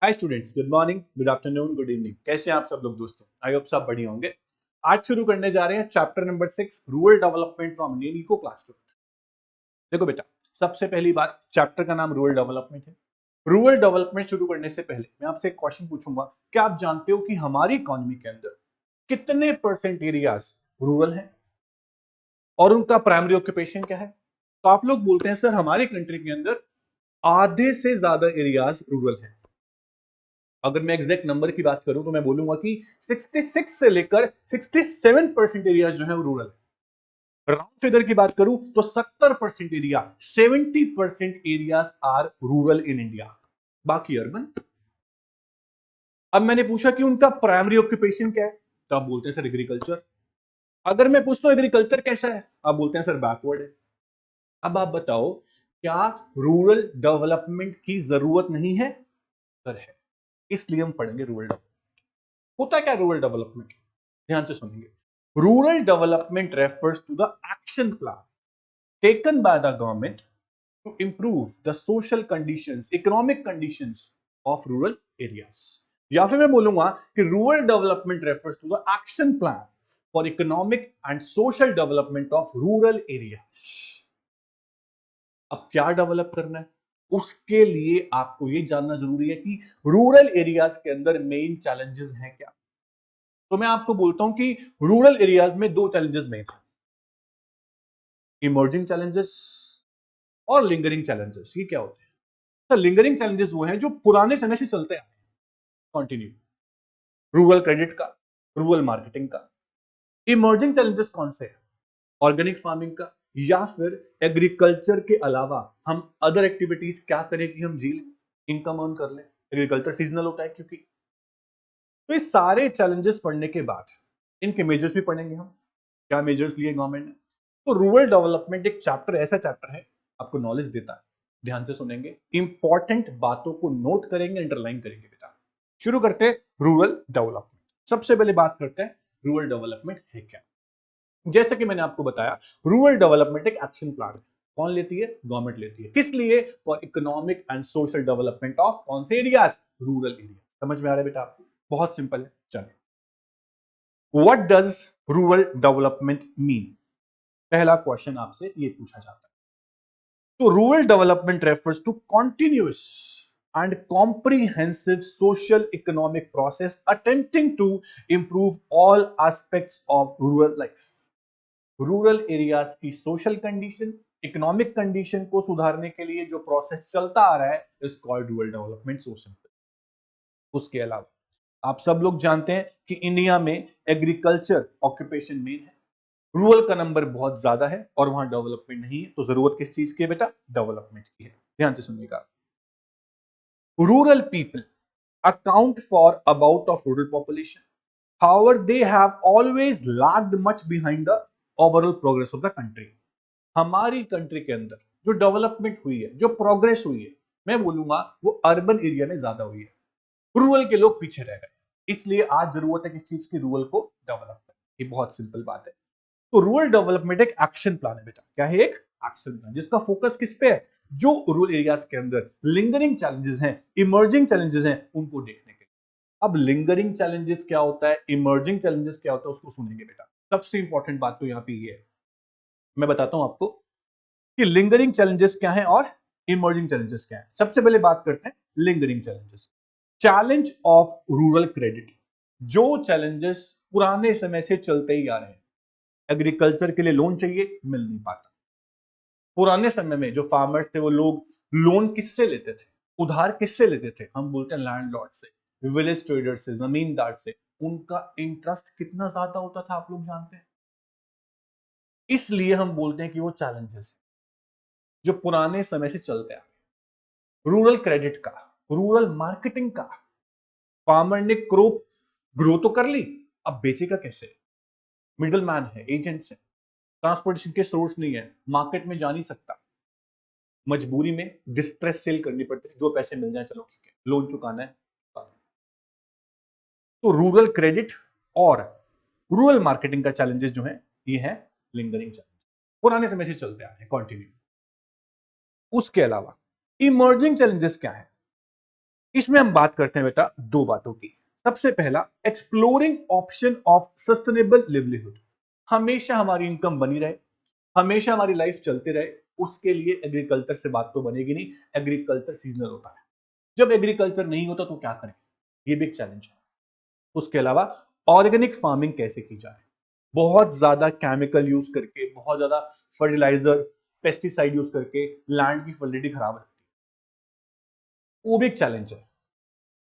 Hi students, good morning, good afternoon, good evening. कैसे हैं आप सब लोग दोस्तों? आई होप सब बढ़िया होंगे। आज शुरू करने जा रहे हैं chapter number 6, rural development from Indian eco class 2। देखो बेटा, सबसे पहली बात, चैप्टर का नाम रूरल डेवलपमेंट है। रूरल डेवलपमेंट शुरू करने से पहले मैं आपसे एक क्वेश्चन पूछूंगा। क्या आप जानते हो कि हमारी इकोनॉमी के अंदर कितने परसेंट एरियाज रूरल हैं और उनका प्राइमरी ऑक्यूपेशन क्या है? तो आप लोग बोलते हैं सर हमारी कंट्री के अंदर आधे से ज्यादा एरियाज रूरल हैं। अगर मैं एग्जैक्ट नंबर की बात करूं तो मैं बोलूंगा कि 66 से लेकर 67% एरिया जो है वो रूरल है। राउंड फिगर की बात करूं तो 70% area, 70% areas are rural in India, बाकी अर्बन। अब मैंने पूछा कि उनका प्राइमरी ऑक्यूपेशन क्या है, तो आप बोलते हैं सर एग्रीकल्चर। अगर मैं पूछता हूं एग्रीकल्चर कैसा है, आप बोलते हैं सर बैकवर्ड है। अब आप बताओ, क्या रूरल डेवलपमेंट की जरूरत नहीं है? सर है। इसलिए हम पढ़ेंगे रूरल डेवलपमेंट। होता क्या रूरल डेवलपमेंट? ध्यान से सुनेंगे। Rural development refers to the action plan taken by the government to improve the social conditions, economic conditions of rural areas. या फिर मैं बोलूंगा कि rural development refers to the action plan for economic and social development of rural areas. अब क्या develop करना है, उसके लिए आपको यह जानना जरूरी है कि रूरल एरियाज के अंदर मेन चैलेंजेस हैं क्या। तो मैं आपको बोलता हूं कि रूरल एरियाज में दो चैलेंजेस मेन हैं, इमर्जिंग चैलेंजेस और लिंगरिंग चैलेंजेस। ये क्या होते हैं? तो लिंगरिंग चैलेंजेस वो हैं जो पुराने समय से चलते आ रहे हैं, कंटिन्यू। रूरल क्रेडिट का, रूरल मार्केटिंग का। इमर्जिंग चैलेंजेस कौन से हैं? ऑर्गेनिक फार्मिंग का, या फिर एग्रीकल्चर के अलावा हम अदर एक्टिविटीज क्या करें कि हम जी लें, इनकम अर्न कर लें। एग्रीकल्चर सीजनल होता है क्योंकि। तो ये सारे चैलेंजेस पढ़ने के बाद इनके मेजर्स भी पढ़ेंगे हम, क्या मेजर्स लिए गवर्नमेंट ने। तो रूरल डेवलपमेंट एक चैप्टर, ऐसा चैप्टर है आपको नॉलेज देता है। ध्यान से सुनेंगे, इंपॉर्टेंट बातों को नोट करेंगे, अंडरलाइन करेंगे बेटा। शुरू करते हैं रूरल डेवलपमेंट। सबसे पहले बात करते हैं रूरल डेवलपमेंट है क्या। जैसे कि मैंने आपको बताया, रूरल डेवलपमेंट एक एक्शन प्लान है। कौन लेती है? गवर्नमेंट लेती है। किस लिए? For economic and social development of कौन से एरियाज? Rural area. समझ में आ रहा है बेटा आपको? बहुत सिंपल है। चलिए, what does rural development mean? पहला क्वेश्चन आपसे ये पूछा जाता है। तो rural development refers to continuous and comprehensive social economic process attempting to improve all aspects of rural life. Rural areas की सोशल कंडीशन, इकोनॉमिक कंडीशन को सुधारने के लिए जो प्रोसेस चलता आ रहा है is called rural development. So simple. उसके अलावा आप सब लोग जानते हैं कि इंडिया में एग्रीकल्चर ऑक्यूपेशन मेन है। रूरल का नंबर बहुत ज्यादा है और वहां डेवलपमेंट नहीं है, तो जरूरत किस चीज की है बेटा? डेवलपमेंट की है। ध्यान से सुनिएगा। Rural people account for about of rural population. However, they have always lagged much behind the overall progress of the country. हमारी कंट्री के अंदर जो डेवलपमेंट हुई है, जो प्रोग्रेस हुई है, मैं बोलूंगा वो अर्बन एरिया में ज्यादा हुई है। रूरल के लोग पीछे रह गए। इसलिए आज जरूरत है किस चीज की? रूरल को डेवलप करने। ये बहुत सिंपल बात है। तो रूरल डेवलपमेंट एक एक्शन प्लान है बेटा। क्या है? एक एक्शन प्लान जिसका फोकस किस पे है? जो रूरल एरियाज के अंदर लिंगरिंग चैलेंजेस हैं, इमर्जिंग चैलेंजेस हैं, उनको देखने के लिए। अब लिंगरिंग चैलेंजेस क्या होता है, इमर्जिंग चैलेंजेस क्या होता है, उसको सुनेंगे बेटा। सबसे इंपॉर्टेंट बात तो यहां पे ये है, मैं बताता हूं आपको कि लिंगरिंग चैलेंजेस क्या है और इमर्जिंग चैलेंजेस क्या है। सबसे पहले बात करते हैं lingering challenges. Challenge of rural credit. जो चैलेंजेस पुराने समय से चलते ही आ रहे हैं। एग्रीकल्चर के लिए लोन चाहिए, मिल नहीं पाता। पुराने समय में जो फार्मर्स थे वो लोग लोन किससे लेते थे? उधार किससे लेते थे? हम बोलते हैं लैंडलॉर्ड से, विलेज ट्रेडर से, जमींदार से। उनका इंटरेस्ट कितना ज्यादा होता था आप लोग जानते हैं। इसलिए हम बोलते हैं कि वो चैलेंजेस जो पुराने समय से चलते आ रहे। रूरल क्रेडिट का, रूरल मार्केटिंग का। फार्मर ने क्रॉप ग्रो तो कर ली, अब बेचेगा कैसे? मिडल मैन है, एजेंट्स है, ट्रांसपोर्टेशन के सोर्स नहीं है, मार्केट में जा नहीं सकता। मजबूरी में डिस्ट्रेस सेल करनी पड़ती है, जो पैसे मिल जाए चलो ठीक है, लोन चुकाना है। तो रूरल क्रेडिट और रूरल मार्केटिंग का चैलेंजेस जो है ये है लिंगरिंग चैलेंज, पुराने समय से चलते आ रहे हैं कंटिन्यू। उसके अलावा इमर्जिंग चैलेंजेस क्या है? इसमें हम बात करते हैं बेटा दो बातों की। सबसे पहला, exploring option of sustainable livelihood. हमेशा हमारी इनकम बनी रहे, हमेशा हमारी लाइफ चलते रहे, उसके लिए एग्रीकल्चर से बात तो बनेगी नहीं। एग्रीकल्चर सीजनल होता है, जब एग्रीकल्चर नहीं होता तो क्या करें, ये भी एक चैलेंज है। उसके अलावा ऑर्गेनिक फार्मिंग कैसे की जाए, बहुत ज्यादा केमिकल यूज करके, बहुत ज्यादा फर्टिलाइजर पेस्टिसाइड यूज करके लैंड की फर्टिलिटी खराब रहती है, वो भी एक चैलेंज है।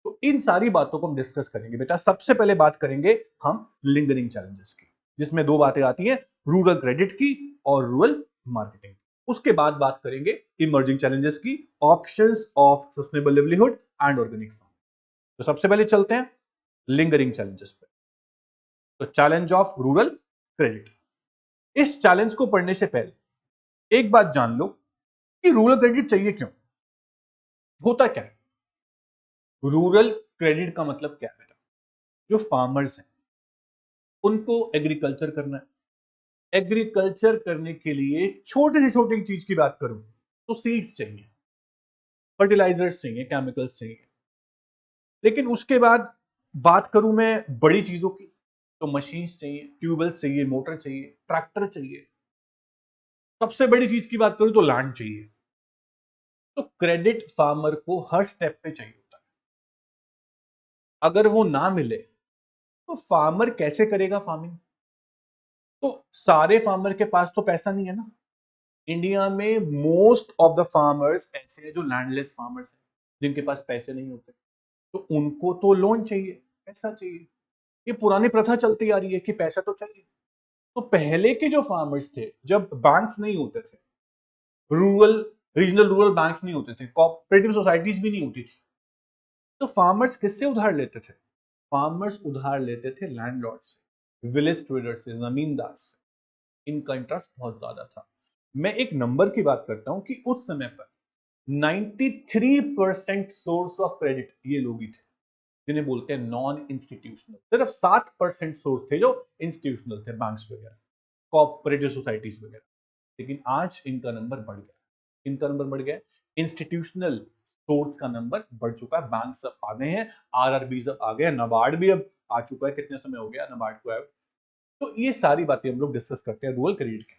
तो इन सारी बातों को हम डिस्कस करेंगे बेटा। सबसे पहले बात करेंगे हम लिंगरिंग चैलेंजेस की, जिसमें दो बातें आती हैं, रूरल क्रेडिट की और रूरल मार्केटिंग। उसके बाद बात करेंगे इमर्जिंग चैलेंजेस की, options of sustainable livelihood and organic farm. तो सबसे पहले चलते हैं लिंगरिंग चैलेंजेस पे। तो चैलेंज ऑफ रूरल क्रेडिट, इस चैलेंज को पढ़ने से पहले एक बात जान लो कि रूरल क्रेडिट चाहिए क्यों, होता क्या है। रूरल क्रेडिट का मतलब क्या है बेटा, जो फार्मर्स हैं उनको एग्रीकल्चर करना है। एग्रीकल्चर करने के लिए छोटे से छोटी चीज की बात करूं तो सीड्स चाहिए, फर्टिलाइजर्स चाहिए, केमिकल्स चाहिए। लेकिन उसके बाद बात करूं मैं बड़ी चीजों की, तो मशीन्स चाहिए, ट्यूबवेल्स चाहिए, मोटर चाहिए, ट्रैक्टर चाहिए। सबसे बड़ी चीज की बात करूं तो लैंड चाहिए। तो क्रेडिट फार्मर को हर स्टेप पे चाहिए होता है। अगर वो ना मिले तो फार्मर कैसे करेगा फार्मिंग। तो सारे फार्मर के पास तो पैसा नहीं है ना। इंडिया में मोस्ट ऑफ द फार्मर्स ऐसे हैं जो लैंडलेस फार्मर्स हैं, जिनके पास पैसे नहीं होते। तो उनको तो लोन चाहिए, पैसा चाहिए। ये पुरानी प्रथा चलती आ रही है कि पैसा तो चाहिए। तो पहले के जो फार्मर्स थे, जब बैंक्स नहीं होते थे, रूरल रीजनल रूरल बैंक्स नहीं होते थे, कोऑपरेटिव सोसाइटीज भी नहीं होती थी, तो फार्मर्स किससे उधार लेते थे। फार्मर्स उधार लेते थे लैंडलॉर्ड से, विलेज ट्रेडर से, जमींदार से। इनका इंटरेस्ट बहुत ज्यादा था। मैं एक नंबर की बात करता हूं कि उस समय पर 93% सोर्स ऑफ क्रेडिट ये लोग ही थे, जिन्हें बोलते हैं नॉन इंस्टीट्यूशनल। सिर्फ 7% सोर्स थे जो इंस्टीट्यूशनल थे, बैंक्स वगैरह, कोऑपरेटिव सोसाइटीज वगैरह। लेकिन आज इनका नंबर बढ़ गया, इनका नंबर बढ़ गया। इंस्टीट्यूशनल सोर्स का नंबर बढ़ चुका है, बैंक सब आ गए हैं, आरआरबी सब आ गए, नबार्ड भी अब आ चुका है। कितने समय हो गया नबार्ड को। तो ये सारी बातें हम लोग डिस्कस करते हैं रूरल क्रेडिट के।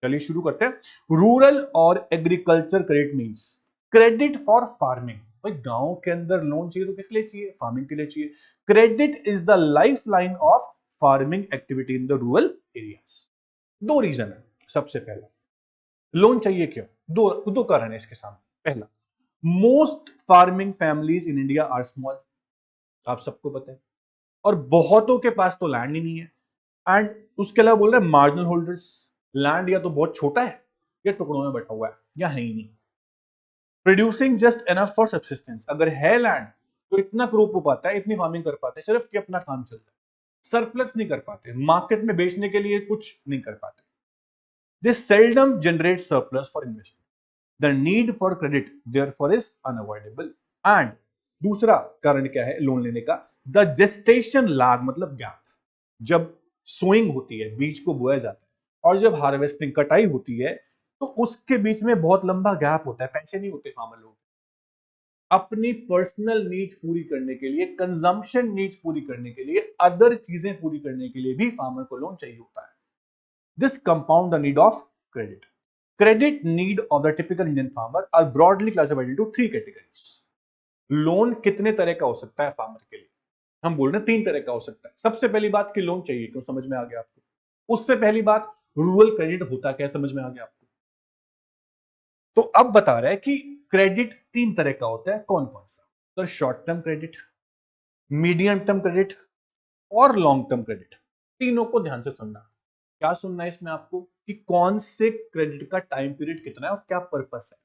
चलिए शुरू करते हैं। रूरल और agriculture credit means credit for farming. भाई गांव के अंदर लोन चाहिए तो किस लिए चाहिए, फार्मिंग के लिए चाहिए। Credit is the life line of farming activity in the rural areas. दो रीजन है। सबसे पहला, लोन चाहिए क्यों, दो दो कारण है इसके सामने। पहला, most farming families in India are small, आप सबको पता है, और बहुतों के पास तो लैंड ही नहीं है। एंड उसके अलावा बोल रहे हैं मार्जिनल होल्डर्स, लैंड या तो बहुत छोटा है या टुकड़ों में बटा हुआ है या है ही नहीं। Producing just enough for subsistence, अगर है लैंड तो इतना क्रॉप हो पाता है, इतनी फार्मिंग कर पाते हैं सिर्फ कि अपना काम चलता है, सरप्लस नहीं कर पाते, मार्केट में बेचने के लिए कुछ नहीं कर पाते। This seldom generate surplus for investment, the need for credit therefore is unavoidable. And दूसरा कारण क्या है लोन लेने का, द जेस्टेशन लैग, मतलब गैप। जब सोइंग होती है, बीज को बोया जाता है, और जब हार्वेस्टिंग कटाई होती है, तो उसके बीच में बहुत लंबा गैप होता है, पैसे नहीं होते फार्मर लोग। अपनी पर्सनल नीड्स पूरी करने के लिए, कंजम्पशन नीड्स पूरी करने के लिए, अदर चीजें पूरी करने के लिए भी फार्मर को लोन चाहिए होता है। This compound the need of credit. Credit need of the typical Indian farmer are broadly classified into three categories. Loan कितने तरह का हो सकता है फार्मर के लिए, हम बोल रहे हैं तीन तरह का हो सकता है। सबसे पहली बात कि लोन चाहिए क्यों, समझ में आ गया आपको। उससे पहली बात, रूरल क्रेडिट होता क्या, समझ में आ गया आपको। तो अब बता रहा है कि क्रेडिट तीन तरह का होता है, कौन कौन सा। तो short term credit, medium term credit और लॉन्ग टर्म क्रेडिट। तीनों को ध्यान से सुनना। क्या सुनना है इसमें आपको, कि कौन से क्रेडिट का टाइम पीरियड कितना है और क्या पर्पस है।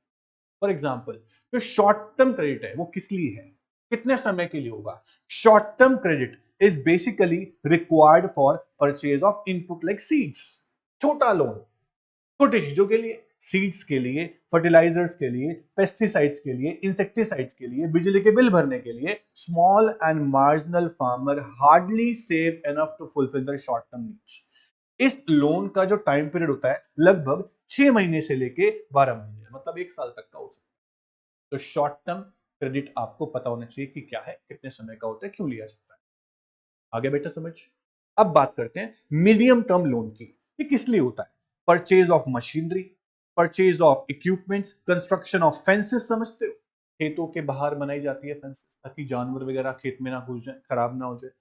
फॉर एग्जाम्पल, जो शॉर्ट टर्म क्रेडिट है वो किस लिए है, कितने समय के लिए होगा। Short term credit is basically required for purchase of input like seeds. छोटा लोन छोटी चीजों के लिए, सीड्स के लिए, फर्टिलाइजर्स के लिए, पेस्टिसाइड्स के लिए, इंसेक्टिसाइड्स के लिए, बिजली के बिल भरने के लिए। Small and marginal farmer hardly save enough to fulfil the short term needs. इस लोन का जो टाइम पीरियड होता है लगभग 6 महीने से लेके 12 महीने, मतलब 1 साल तक का हो सकता है। तो शॉर्ट टर्म क्रेडिट आपको पता होना चाहिए कि क्या है, कितने समय का होता है, क्यों लिया जाता है। आगे बेटा समझ। अब बात करते हैं मीडियम टर्म लोन की। ये किस लिए होता है? Purchase of machinery, purchase of equipments, construction of fences, समझते हो? खेतों के बाहर बनाई जाती है फेंसेस ताकि जानवर वगैरह खेत में ना घुस जाए, खराब ना हो जाए।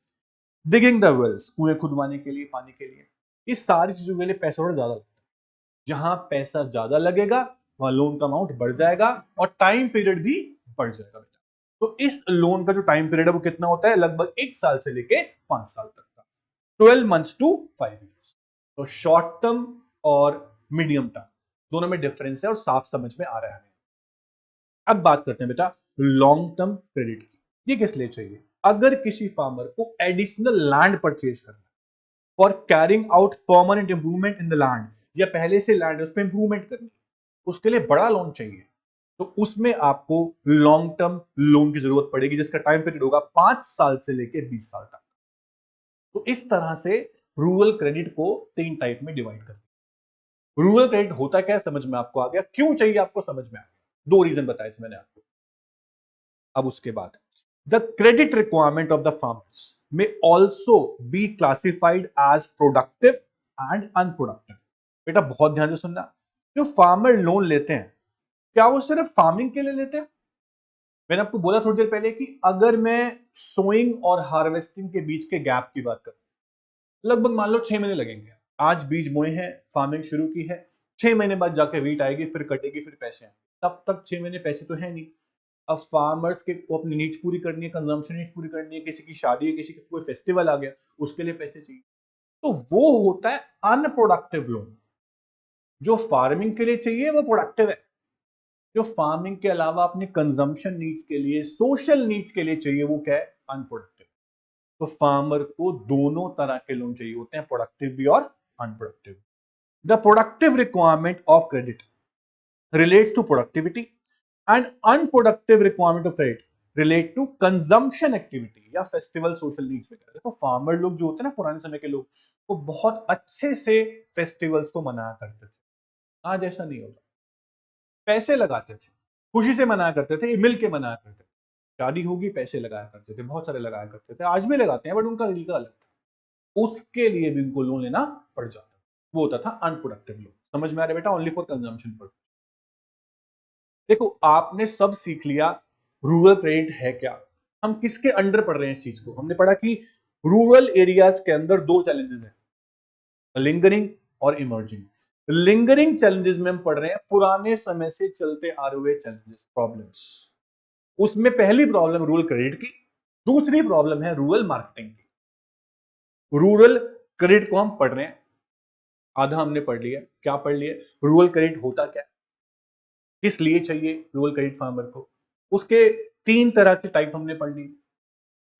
डिगिंग द वेल्स, कुएं खुदवाने के लिए, पानी के लिए। इस सारी चीजों के लिए पैसा थोड़ा ज्यादा लगता है। जहां पैसा ज्यादा लगेगा वहां लोन का अमाउंट बढ़ जाएगा और टाइम पीरियड भी बढ़ जाएगा बेटा। तो इस लोन का जो टाइम पीरियड है वो कितना होता है? लगभग 1 साल से लेके 5 साल तक का, 12 मंथ्स टू 5 years। तो शॉर्ट टर्म और मीडियम टर्म दोनों में डिफरेंस है और साफ समझ में आ रहा है। अब बात करते हैं बेटा लॉन्ग टर्म क्रेडिट की। ये किस लिए चाहिए? अगर किसी फार्मर को एडिशनल लैंड परचेज करना for carrying out permanent improvement in the land, या पहले से लैंड उस पर इंप्रूवमेंट करनी, उसके लिए बड़ा लोन चाहिए, तो उसमें आपको लॉन्ग टर्म लोन की जरूरत पड़ेगी जिसका टाइम पीरियड होगा 5 साल से लेकर 20 साल तक। तो इस तरह से रूरल क्रेडिट को 3 टाइप में डिवाइड कर दिया। रूरल क्रेडिट होता क्या है समझ में आपको आ गया, क्यों चाहिए आपको समझ में आ गया, 2 रीजन बताए थे मैंने आपको। अब उसके बाद the credit requirement of the farmers may also be classified as productive and unproductive. बेटा बहुत ध्यान से सुनना, जो फार्मर लोन लेते हैं क्या वो सिर्फ फार्मिंग के लिए लेते हैं? मैंने आपको बोला थोड़ी देर पहले कि अगर मैं सोइंग और हार्वेस्टिंग के बीच के गैप की बात करूं, लगभग मान लो 6 महीने लगेंगे। आज बीज बोए हैं, फार्मिंग शुरू की है, 6 महीने बाद जाके वीट आएगी, फिर कटेगी, फिर पैसे आएंगे, तब तक 6 महीने पैसे तो है नहीं। अब फार्मर्स के को अपनी नीड्स पूरी करनी है, कंजम्पशन नीड्स पूरी करनी है, किसी की शादी है, किसी का कोई फेस्टिवल आ गया, उसके लिए पैसे चाहिए, तो वो होता है अनप्रोडक्टिव लोन। जो फार्मिंग के लिए चाहिए वो प्रोडक्टिव है, जो फार्मिंग के अलावा अपने कंजम्पशन नीड्स के लिए, सोशल नीड्स के लिए चाहिए, वो क्या है? अनप्रोडक्टिव। तो फार्मर को दोनों तरह के लोन चाहिए होते हैं, प्रोडक्टिव भी और unproductive. The productive requirement of credit relates to productivity and unproductive requirement of credit relate to consumption activity या फेस्टिवल सोशल नीड्स वगैरह। देखो फार्मर लोग जो होते हैं ना, पुराने समय के लोग, वो बहुत अच्छे से फेस्टिवल्स को मनाया करते थे। आज ऐसा नहीं होता, पैसे लगाते थे, खुशी से मनाया करते थे, मिल के मनाया करते थे। शादी होगी पैसे लगाया करते थे, बहुत सारे लगाया करते थे, आज भी लगाते हैं बट उनका तरीका अलग था। उसके लिए भी उनको लोन लेना पड़ जाता, वो होता था अनप्रोडक्टिव लोन। समझ में आ रहा है बेटा? ओनली फॉर कंजम्पशन पर। देखो आपने सब सीख लिया रूरल क्रेडिट है क्या, हम किसके अंडर पढ़ रहे हैं इस चीज को। हमने पढ़ा कि रूरल एरियाज के अंदर 2 चैलेंजेस हैं, लिंगरिंग और इमर्जिंग। लिंगरिंग चैलेंजेस में हम पढ़ रहे हैं पुराने समय से चलते आ रहे हुए चैलेंजेस, प्रॉब्लम्स। उसमें पहली प्रॉब्लम रूरल क्रेडिट की, दूसरी प्रॉब्लम है रूरल मार्केटिंग की। रूरल क्रेडिट को हम पढ़ रहे हैं, आधा हमने पढ़ लिया। क्या पढ़ लिया? रूरल क्रेडिट होता क्या, किस लिए चाहिए रूरल क्रेडिट फार्मर को, उसके 3 तरह के टाइप हमने पढ़ लिए।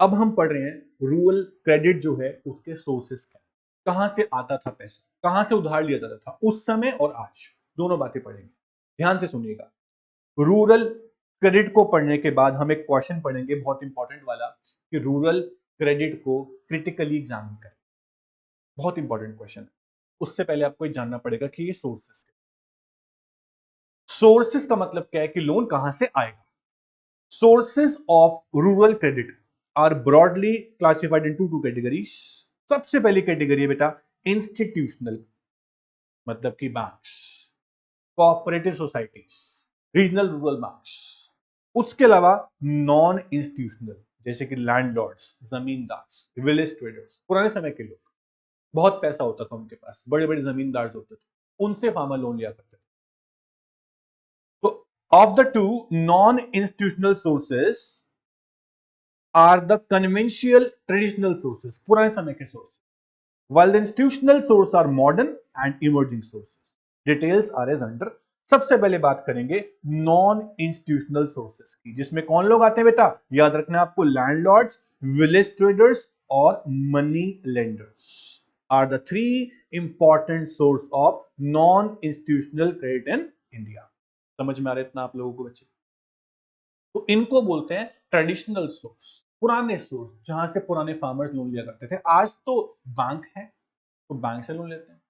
अब हम पढ़ रहे हैं रूरल क्रेडिट जो है उसके सोर्सेस क्या, कहां से आता था पैसा, कहां से उधार लिया जाता था उस समय और आज, दोनों बातें पढ़ेंगे। ध्यान से सुनिएगा। रूरल क्रेडिट को पढ़ने के बाद हम एक क्वेश्चन पढ़ेंगे बहुत इंपॉर्टेंट वाला, कि रूरल क्रेडिट को क्रिटिकली एग्जामिन करें। बहुत इंपॉर्टेंट क्वेश्चन है। उससे पहले आपको जानना पड़ेगा कि ये सोर्सेस, सोर्सेस का मतलब क्या है कि लोन कहां से आएगा। Sources of rural credit are broadly classified into 2 categories. सबसे पहली कैटेगरी है बेटा इंस्टीट्यूशनल, मतलब कि banks, cooperative societies, regional rural banks. उसके अलावा नॉन इंस्टीट्यूशनल, जैसे कि लैंडलॉर्ड्स, जमींदार, विलेज ट्रेडर्स, पुराने समय के लोग, बहुत पैसा होता था उनके पास, बड़े बड़े जमींदार होते थे, उनसे फार्मर लोन लिया करते थे। तो of the two non institutional sources are the conventional traditional sources, पुराने समय के sources, while the institutional sources are modern and emerging sources. Details are as under. सबसे पहले बात करेंगे नॉन इंस्टीट्यूशनल सोर्सेस की, जिसमें कौन लोग आते हैं बेटा? याद रखना आपको, लैंडलॉर्ड्स, विलेज ट्रेडर्स और money lenders are the 3 important source of non institutional credit in India. समझ में आ रहा है इतना आप लोगों को बच्चे? तो इनको बोलते हैं ट्रेडिशनल सोर्स, पुराने सोर्स, जहां से पुराने फार्मर्स लोन लिया करते थे। आज तो बैंक है तो बैंक से लोन लेते हैं।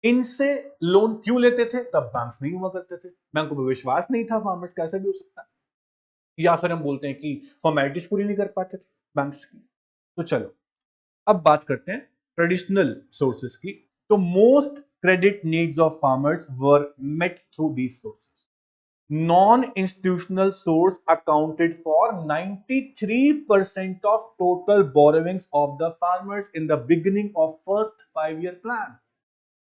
इनसे लोन क्यों लेते थे? तब बैंक्स नहीं हुआ करते थे, बैंकों पर विश्वास नहीं था फार्मर्स का, ऐसा भी हो सकता है। या फिर हम बोलते हैं कि फॉर्मेलिटीज पूरी नहीं कर पाते थे बैंक्स की। तो चलो अब बात करते हैं ट्रेडिशनल सोर्सेस की। तो most credit needs of farmers were met through these sources. Non-institutional source accounted for 93% of total borrowings of the farmers in the beginning of first 5-year plan.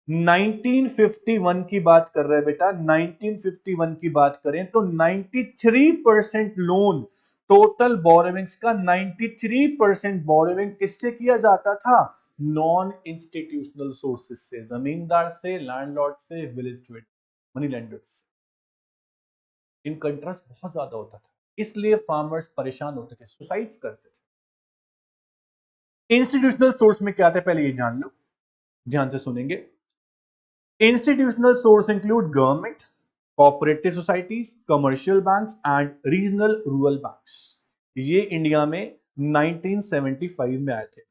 1951 की बात कर रहे हैं बेटा, 1951 की बात करें तो 93% लोन, टोटल बोरोविंग्स का 93% बोरोविंग किससे किया जाता था? नॉन इंस्टीट्यूशनल सोर्सेस से, जमींदार से, लैंडलॉर्ड से, village trade, money lenders. In contrast बहुत ज्यादा होता था, इसलिए फार्मर्स परेशान होते थे, सुसाइड्स करते थे। इंस्टीट्यूशनल सोर्स में क्या था पहले ये जान लो, ध्यान से सुनेंगे। Institutional source include government, cooperative societies, commercial banks and regional rural banks. ये इंडिया में 1975 में आए थे।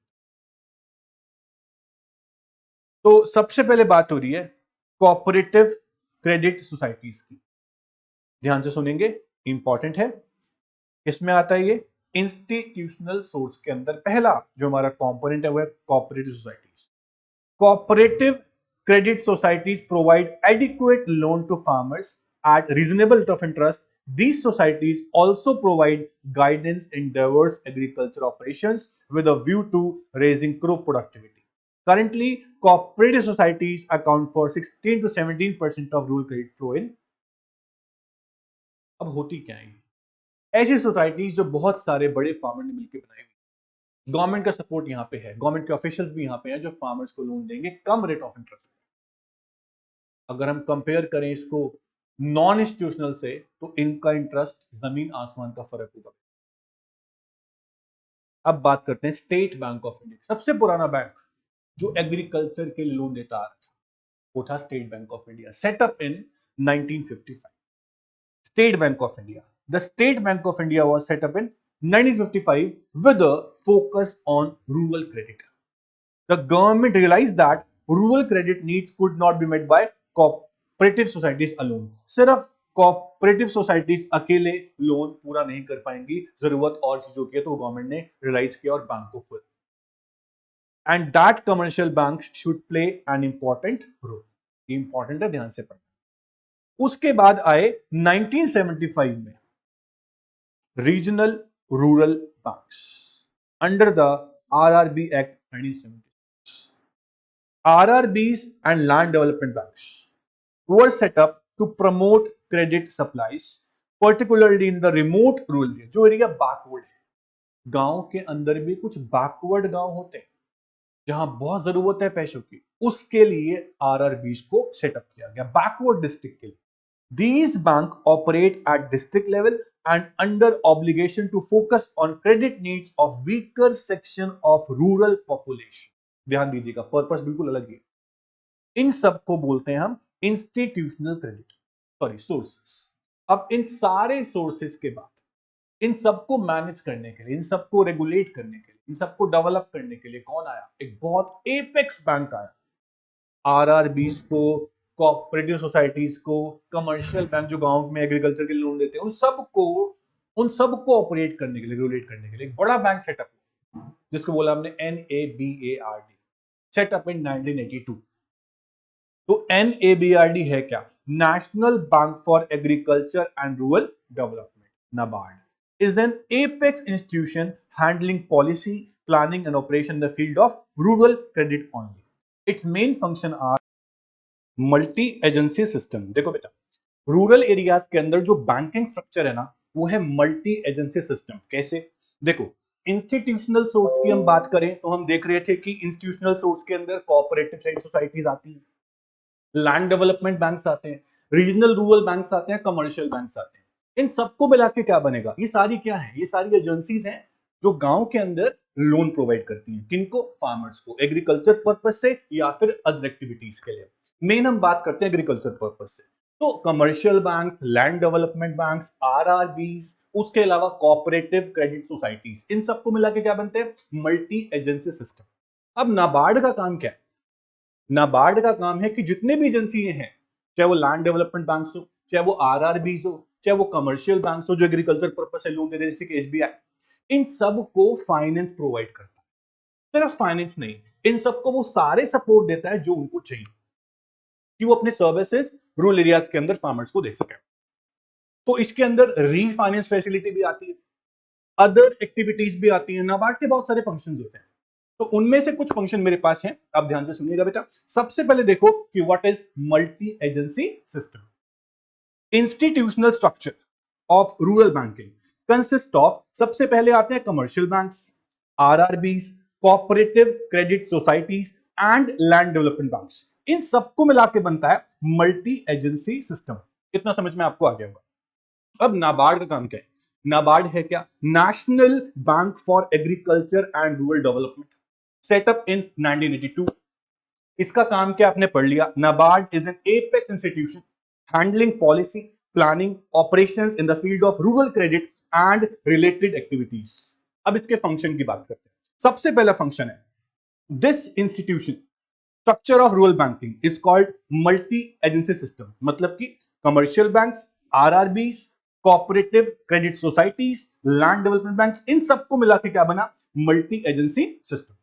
तो सबसे पहले बात हो रही है कोऑपरेटिव क्रेडिट सोसाइटीज की, ध्यान से सुनेंगे, इंपॉर्टेंट है। किसमें आता है ये? इंस्टीट्यूशनल सोर्स के अंदर पहला जो हमारा कंपोनेंट है वो है cooperative societies. Cooperative credit societies provide adequate loan to farmers at reasonable rate of interest. These societies also provide guidance in diverse agriculture operations with a view to raising crop productivity. Currently, cooperative societies account for 16 to 17% of rural credit flow in. अब होती क्या है? ऐसी societies जो बहुत सारे बड़े farmer ने मिलकर बनाई हुई, गवर्नमेंट का सपोर्ट यहाँ पे है, गवर्नमेंट के ऑफिशियल्स भी यहाँ पे हैं जो फार्मर्स को लोन देंगे कम रेट ऑफ इंटरेस्ट। अगर हम कंपेयर करें इसको नॉन इंस्टीट्यूशनल से तो इनका इंटरेस्ट जमीन आसमान का फर्क होगा। अब बात करते हैं स्टेट बैंक ऑफ इंडिया, सबसे पुराना बैंक जो एग्रीकल्चर के लिए लोन देता आ रहा था वो था state bank of India, setup in 1955। State bank of India, the state bank of India was set up in 1955 with a focus on rural credit. The government realized that rural credit needs could not be met by cooperative societies alone. सिर्फ cooperative societies अकेले loan पूरा नहीं कर पाएंगी, जरूरत और चीजों की है, तो गवर्नमेंट ने रियलाइज किया और बैंक को खोला। And that commercial banks should play an important role. Important है, ध्यान से पढ़ना। उसके बाद आए 1975 में regional rural banks under the RRB act 1976। RRBs and land development banks were set up to promote credit supplies, particularly in the remote rural area, जो area backward है। गांव के अंदर भी कुछ बैकवर्ड गांव होते हैं जहां बहुत जरूरत है पैसों की, उसके लिए RRBs को सेटअप किया गया, बैकवर्ड डिस्ट्रिक्ट के लिए। These banks operate at district level and under obligation to focus on credit needs of weaker section of rural population. ध्यान दीजिएगा, पर्पस बिल्कुल अलग है। इन सब को बोलते हैं हम इंस्टीट्यूशनल क्रेडिट, सॉरी सोर्सेस। अब इन सारे सोर्सेस के बाद इन सबको मैनेज करने के लिए, इन सबको रेगुलेट करने के लिए, इन सबको डेवलप करने के लिए कौन आया? एक बहुत एपेक्स बैंक आया। RRBs को, कोऑपरेटिव सोसाइटीज को, कमर्शियल बैंक जो गांव में एग्रीकल्चर के लोन देते हैं, उन सबको ऑपरेट करने के लिए, रेगुलेट करने के लिए एक बड़ा बैंक सेटअप जिसको बोला हमने NABARD, सेटअप इन 1982। तो NABARD है क्या? National bank for agriculture and rural development, NABARD is an apex institution handling policy, planning and operation in the field of rural credit only. Its main function are multi agency system. देखो बेटा, rural areas के अंदर जो banking structure है ना वो है multi agency system. कैसे? देखो, इंस्टीट्यूशनल सोर्स की हम बात करें तो हम देख रहे थे कि इंस्टीट्यूशनल सोर्स के अंदर कोऑपरेटिव क्रेडिट सोसाइटीज आती हैं, लैंड डेवलपमेंट बैंक्स आते हैं, रीजनल रूरल बैंक्स आते हैं, कमर्शियल बैंक्स आते हैं। इन सबको मिला के क्या बनेगा? ये सारी क्या है? ये सारी एजेंसीज हैं जो गांव के अंदर लोन प्रोवाइड करती हैं। किनको? फार्मर्स को, एग्रीकल्चर पर्पज से या फिर अदर एक्टिविटीज के लिए। मेन हम बात करते हैं एग्रीकल्चर पर्पज से, तो commercial banks, land development banks, RRBs, उसके अलावा कोऑपरेटिव क्रेडिट सोसाइटीज, इन सबको मिला के क्या बनते हैं? Multi agency system. अब नाबार्ड का काम क्या है? नाबार्ड का काम है कि जितने भी एजेंसी हैं, चाहे वो लैंड डेवलपमेंट बैंक्स हो, चाहे वो RRBs हो, चाहे वो कमर्शियल बैंक हो जो एग्रीकल्चर पर्पस से लोन दे रहे हैं, जैसे कि एसबीआई, इन सब को फाइनेंस प्रोवाइड करता है। सिर्फ फाइनेंस नहीं, इन सबको वो सारे सपोर्ट देता है जो उनको चाहिए कि वो अपने सर्विसेज रूरल एरियाज के अंदर फार्मर्स को दे सके। तो इसके अंदर रीफाइनेंस फैसिलिटी भी आती है, अदर एक्टिविटीज भी आती है। नाबार्ड के बहुत सारे फंक्शन होते हैं, तो उनमें से कुछ फंक्शन मेरे पास हैं, आप ध्यान से सुनिएगा बेटा। सबसे पहले देखो कि what is multi agency system. Institutional structure of rural banking consist of, सबसे पहले आते हैं commercial banks, RRBs, cooperative credit societies and land development banks. इन सबको मिला के बनता है मल्टी एजेंसी सिस्टम। इतना समझ में आपको आ गया होगा। अब नाबार्ड का काम क्या है? नाबार्ड है क्या? National bank for agriculture and rural development, set up in 1982। इसका काम क्या आपने पढ़ लिया। NABARD is an apex institution handling policy, planning, operations in the field of rural credit and related activities. अब इसके फंक्शन की बात करते हैं। सबसे पहला फंक्शन है, this institution structure of rural banking is called multi agency system. मतलब कि commercial banks, RRBs, cooperative credit societies, land development banks, इन सबको मिला के क्या बना? Multi agency system.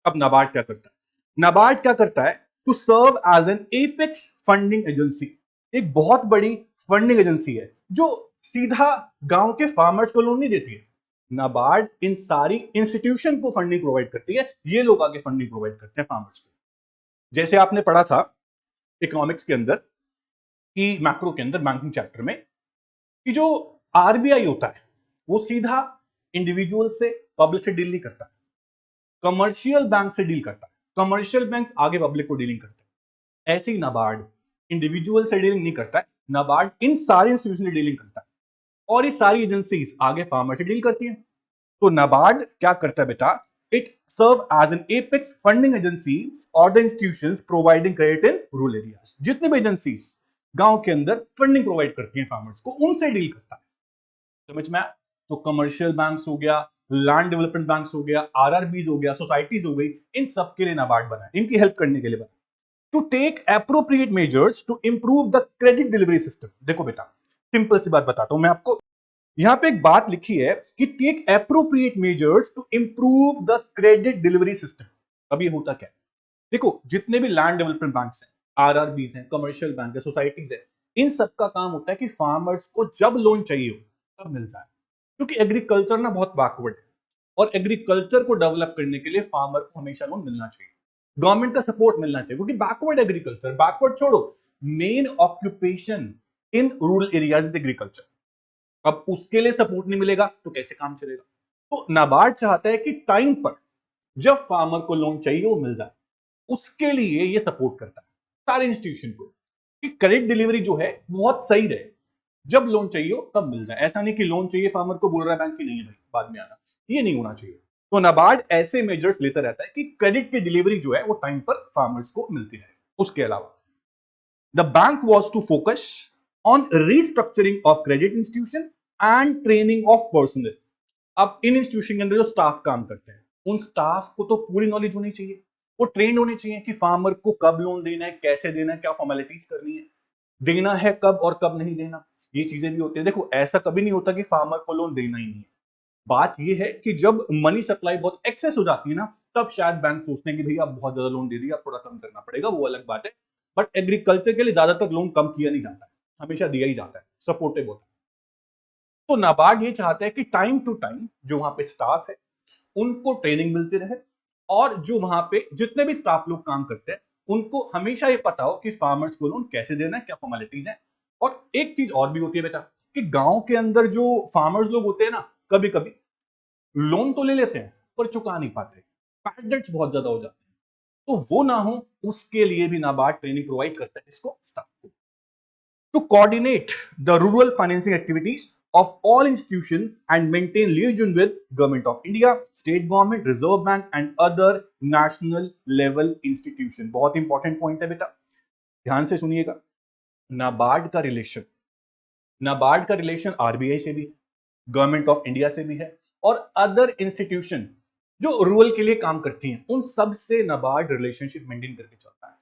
अब नाबार्ड क्या करता है? नाबार्ड क्या करता है? To serve as an apex funding agency. एक बहुत बड़ी फंडिंग एजेंसी है जो सीधा गांव के फार्मर्स को लोन नहीं देती है। नाबार्ड इन सारी इंस्टीट्यूशन को फंडिंग प्रोवाइड करती है, ये लोग आगे फंडिंग प्रोवाइड करते हैं फार्मर्स को। जैसे आपने पढ़ा था इकोनॉमिक्स के अंदर कि मैक्रो के अंदर बैंकिंग चैप्टर में कि जो आरबीआई होता है वो सीधा इंडिविजुअल से, पब्लिक से डील नहीं करता, कमर्शियल बैंक से डील करता है। कमर्शियल बैंक आगे पब्लिक को डीलिंग करते हैं। ऐसे ही नाबार्ड इंडिविजुअल से डीलिंग नहीं करता है, नाबार्ड इन सारी इंस्टीट्यूशन से डीलिंग करता है और ये सारी एजेंसीज आगे फार्मर से डील करती हैं। तो नाबार्ड क्या करता है बेटा? It serve as an apex funding agency और the institutions providing credit in rural areas. जितने भी एजेंसीज गांव के अंदर फंडिंग प्रोवाइड करती हैं फार्मर्स को, उनसे डील करता है। समझ में? तो कमर्शियल बैंक्स हो गया, लैंड डेवलपमेंट बैंक्स हो गया, आरआरबीज हो गया, सोसाइटीज हो गई, इन सब के लिए नाबार्ड बना है, इनकी हेल्प करने के लिए बना। To take appropriate measures to improve the credit delivery system. देखो बेटा, सिंपल सी बात बताता हूं मैं आपको। यहां पे एक बात लिखी है कि take appropriate measures to improve the credit delivery system. अब ये होता क्या है? देखो, जितने भी लैंड डेवलपमेंट बैंक्स हैं, आरआरबीज हैं, कमर्शियल बैंक है, सोसाइटीज है, इन सब का काम होता है कि फार्मर्स को जब लोन चाहिए हो तब मिल जाए। क्योंकि एग्रीकल्चर ना बहुत बैकवर्ड है और एग्रीकल्चर को डेवलप करने के लिए फार्मर को हमेशा लोन मिलना चाहिए, गवर्नमेंट का सपोर्ट मिलना चाहिए। क्योंकि बैकवर्ड एग्रीकल्चर, बैकवर्ड छोड़ो, main occupation in rural areas is agriculture. अब उसके लिए सपोर्ट नहीं मिलेगा तो कैसे काम चलेगा? तो नाबार्ड चाहता है कि टाइम पर जब फार्मर को लोन चाहिए वो मिल जाए, उसके लिए ये सपोर्ट करता है सारे इंस्टीट्यूशन को कि क्रेडिट डिलीवरी जो है बहुत सही रहे, जब लोन चाहिए हो तब मिल जाए। ऐसा नहीं कि लोन चाहिए फार्मर को बोल रहा है बैंक की नहीं है भाई बाद में आना, ये नहीं होना चाहिए। तो नाबार्ड ऐसे मेजर्स लेता रहता है कि क्रेडिट की डिलीवरी जो है वो टाइम पर फार्मर्स को मिलती रहे। उसके अलावा the bank was to focus on restructuring of credit institution and training of personal. अब इन इंस्टीट्यूशन के अंदर जो स्टाफ काम करते हैं, उन स्टाफ को तो पूरी नॉलेज होनी चाहिए, वो ट्रेन होने चाहिए कि फार्मर को कब लोन देना है, कैसे देना है, क्या फॉर्मेलिटीज करनी है, देना है कब और कब नहीं देना, ये चीजें भी होती है। देखो, ऐसा कभी नहीं होता कि फार्मर को लोन देना ही नहीं है। बात ये है कि जब मनी सप्लाई बहुत एक्सेस हो जाती है ना, तब शायद बैंक सोचते हैं कि भैया आप बहुत ज्यादा लोन दे दिया, थोड़ा कम करना पड़ेगा, वो अलग बात है। बट एग्रीकल्चर के लिए ज्यादातर लोन कम किया नहीं जाता है, हमेशा दिया ही जाता है, सपोर्टिव होता है। तो नाबार्ड ये चाहता है कि टाइम टू टाइम जो वहां पे स्टाफ है उनको ट्रेनिंग मिलती रहे, और जो वहां पे जितने भी स्टाफ लोग काम करते हैं उनको हमेशा ये पता हो कि फार्मर्स को लोन कैसे देना है, क्या फॉर्मेलिटीज है। और एक चीज और भी होती है बेटा कि गांव के अंदर जो फार्मर्स लोग होते हैं ना, कभी कभी लोन तो ले लेते हैं पर चुका नहीं पाते, बैड डेट्स बहुत ज्यादा हो जाते हैं। तो वो ना हो, उसके लिए भी नाबार्ड ट्रेनिंग प्रोवाइड करता है इसको, स्टाफ को। To coordinate the rural financing activities of all institutions and maintain liaison with Government of India, State Government, Reserve Bank and other national level institution। बहुत इंपॉर्टेंट पॉइंट है बेटा, ध्यान से सुनिएगा। नाबार्ड का रिलेशन, नाबार्ड का रिलेशन आरबीआई से भी है, गवर्नमेंट ऑफ इंडिया से भी है, और अदर इंस्टीट्यूशन जो रूरल के लिए काम करती हैं उन सब से नाबार्ड रिलेशनशिप मेंटेन करके चलता है।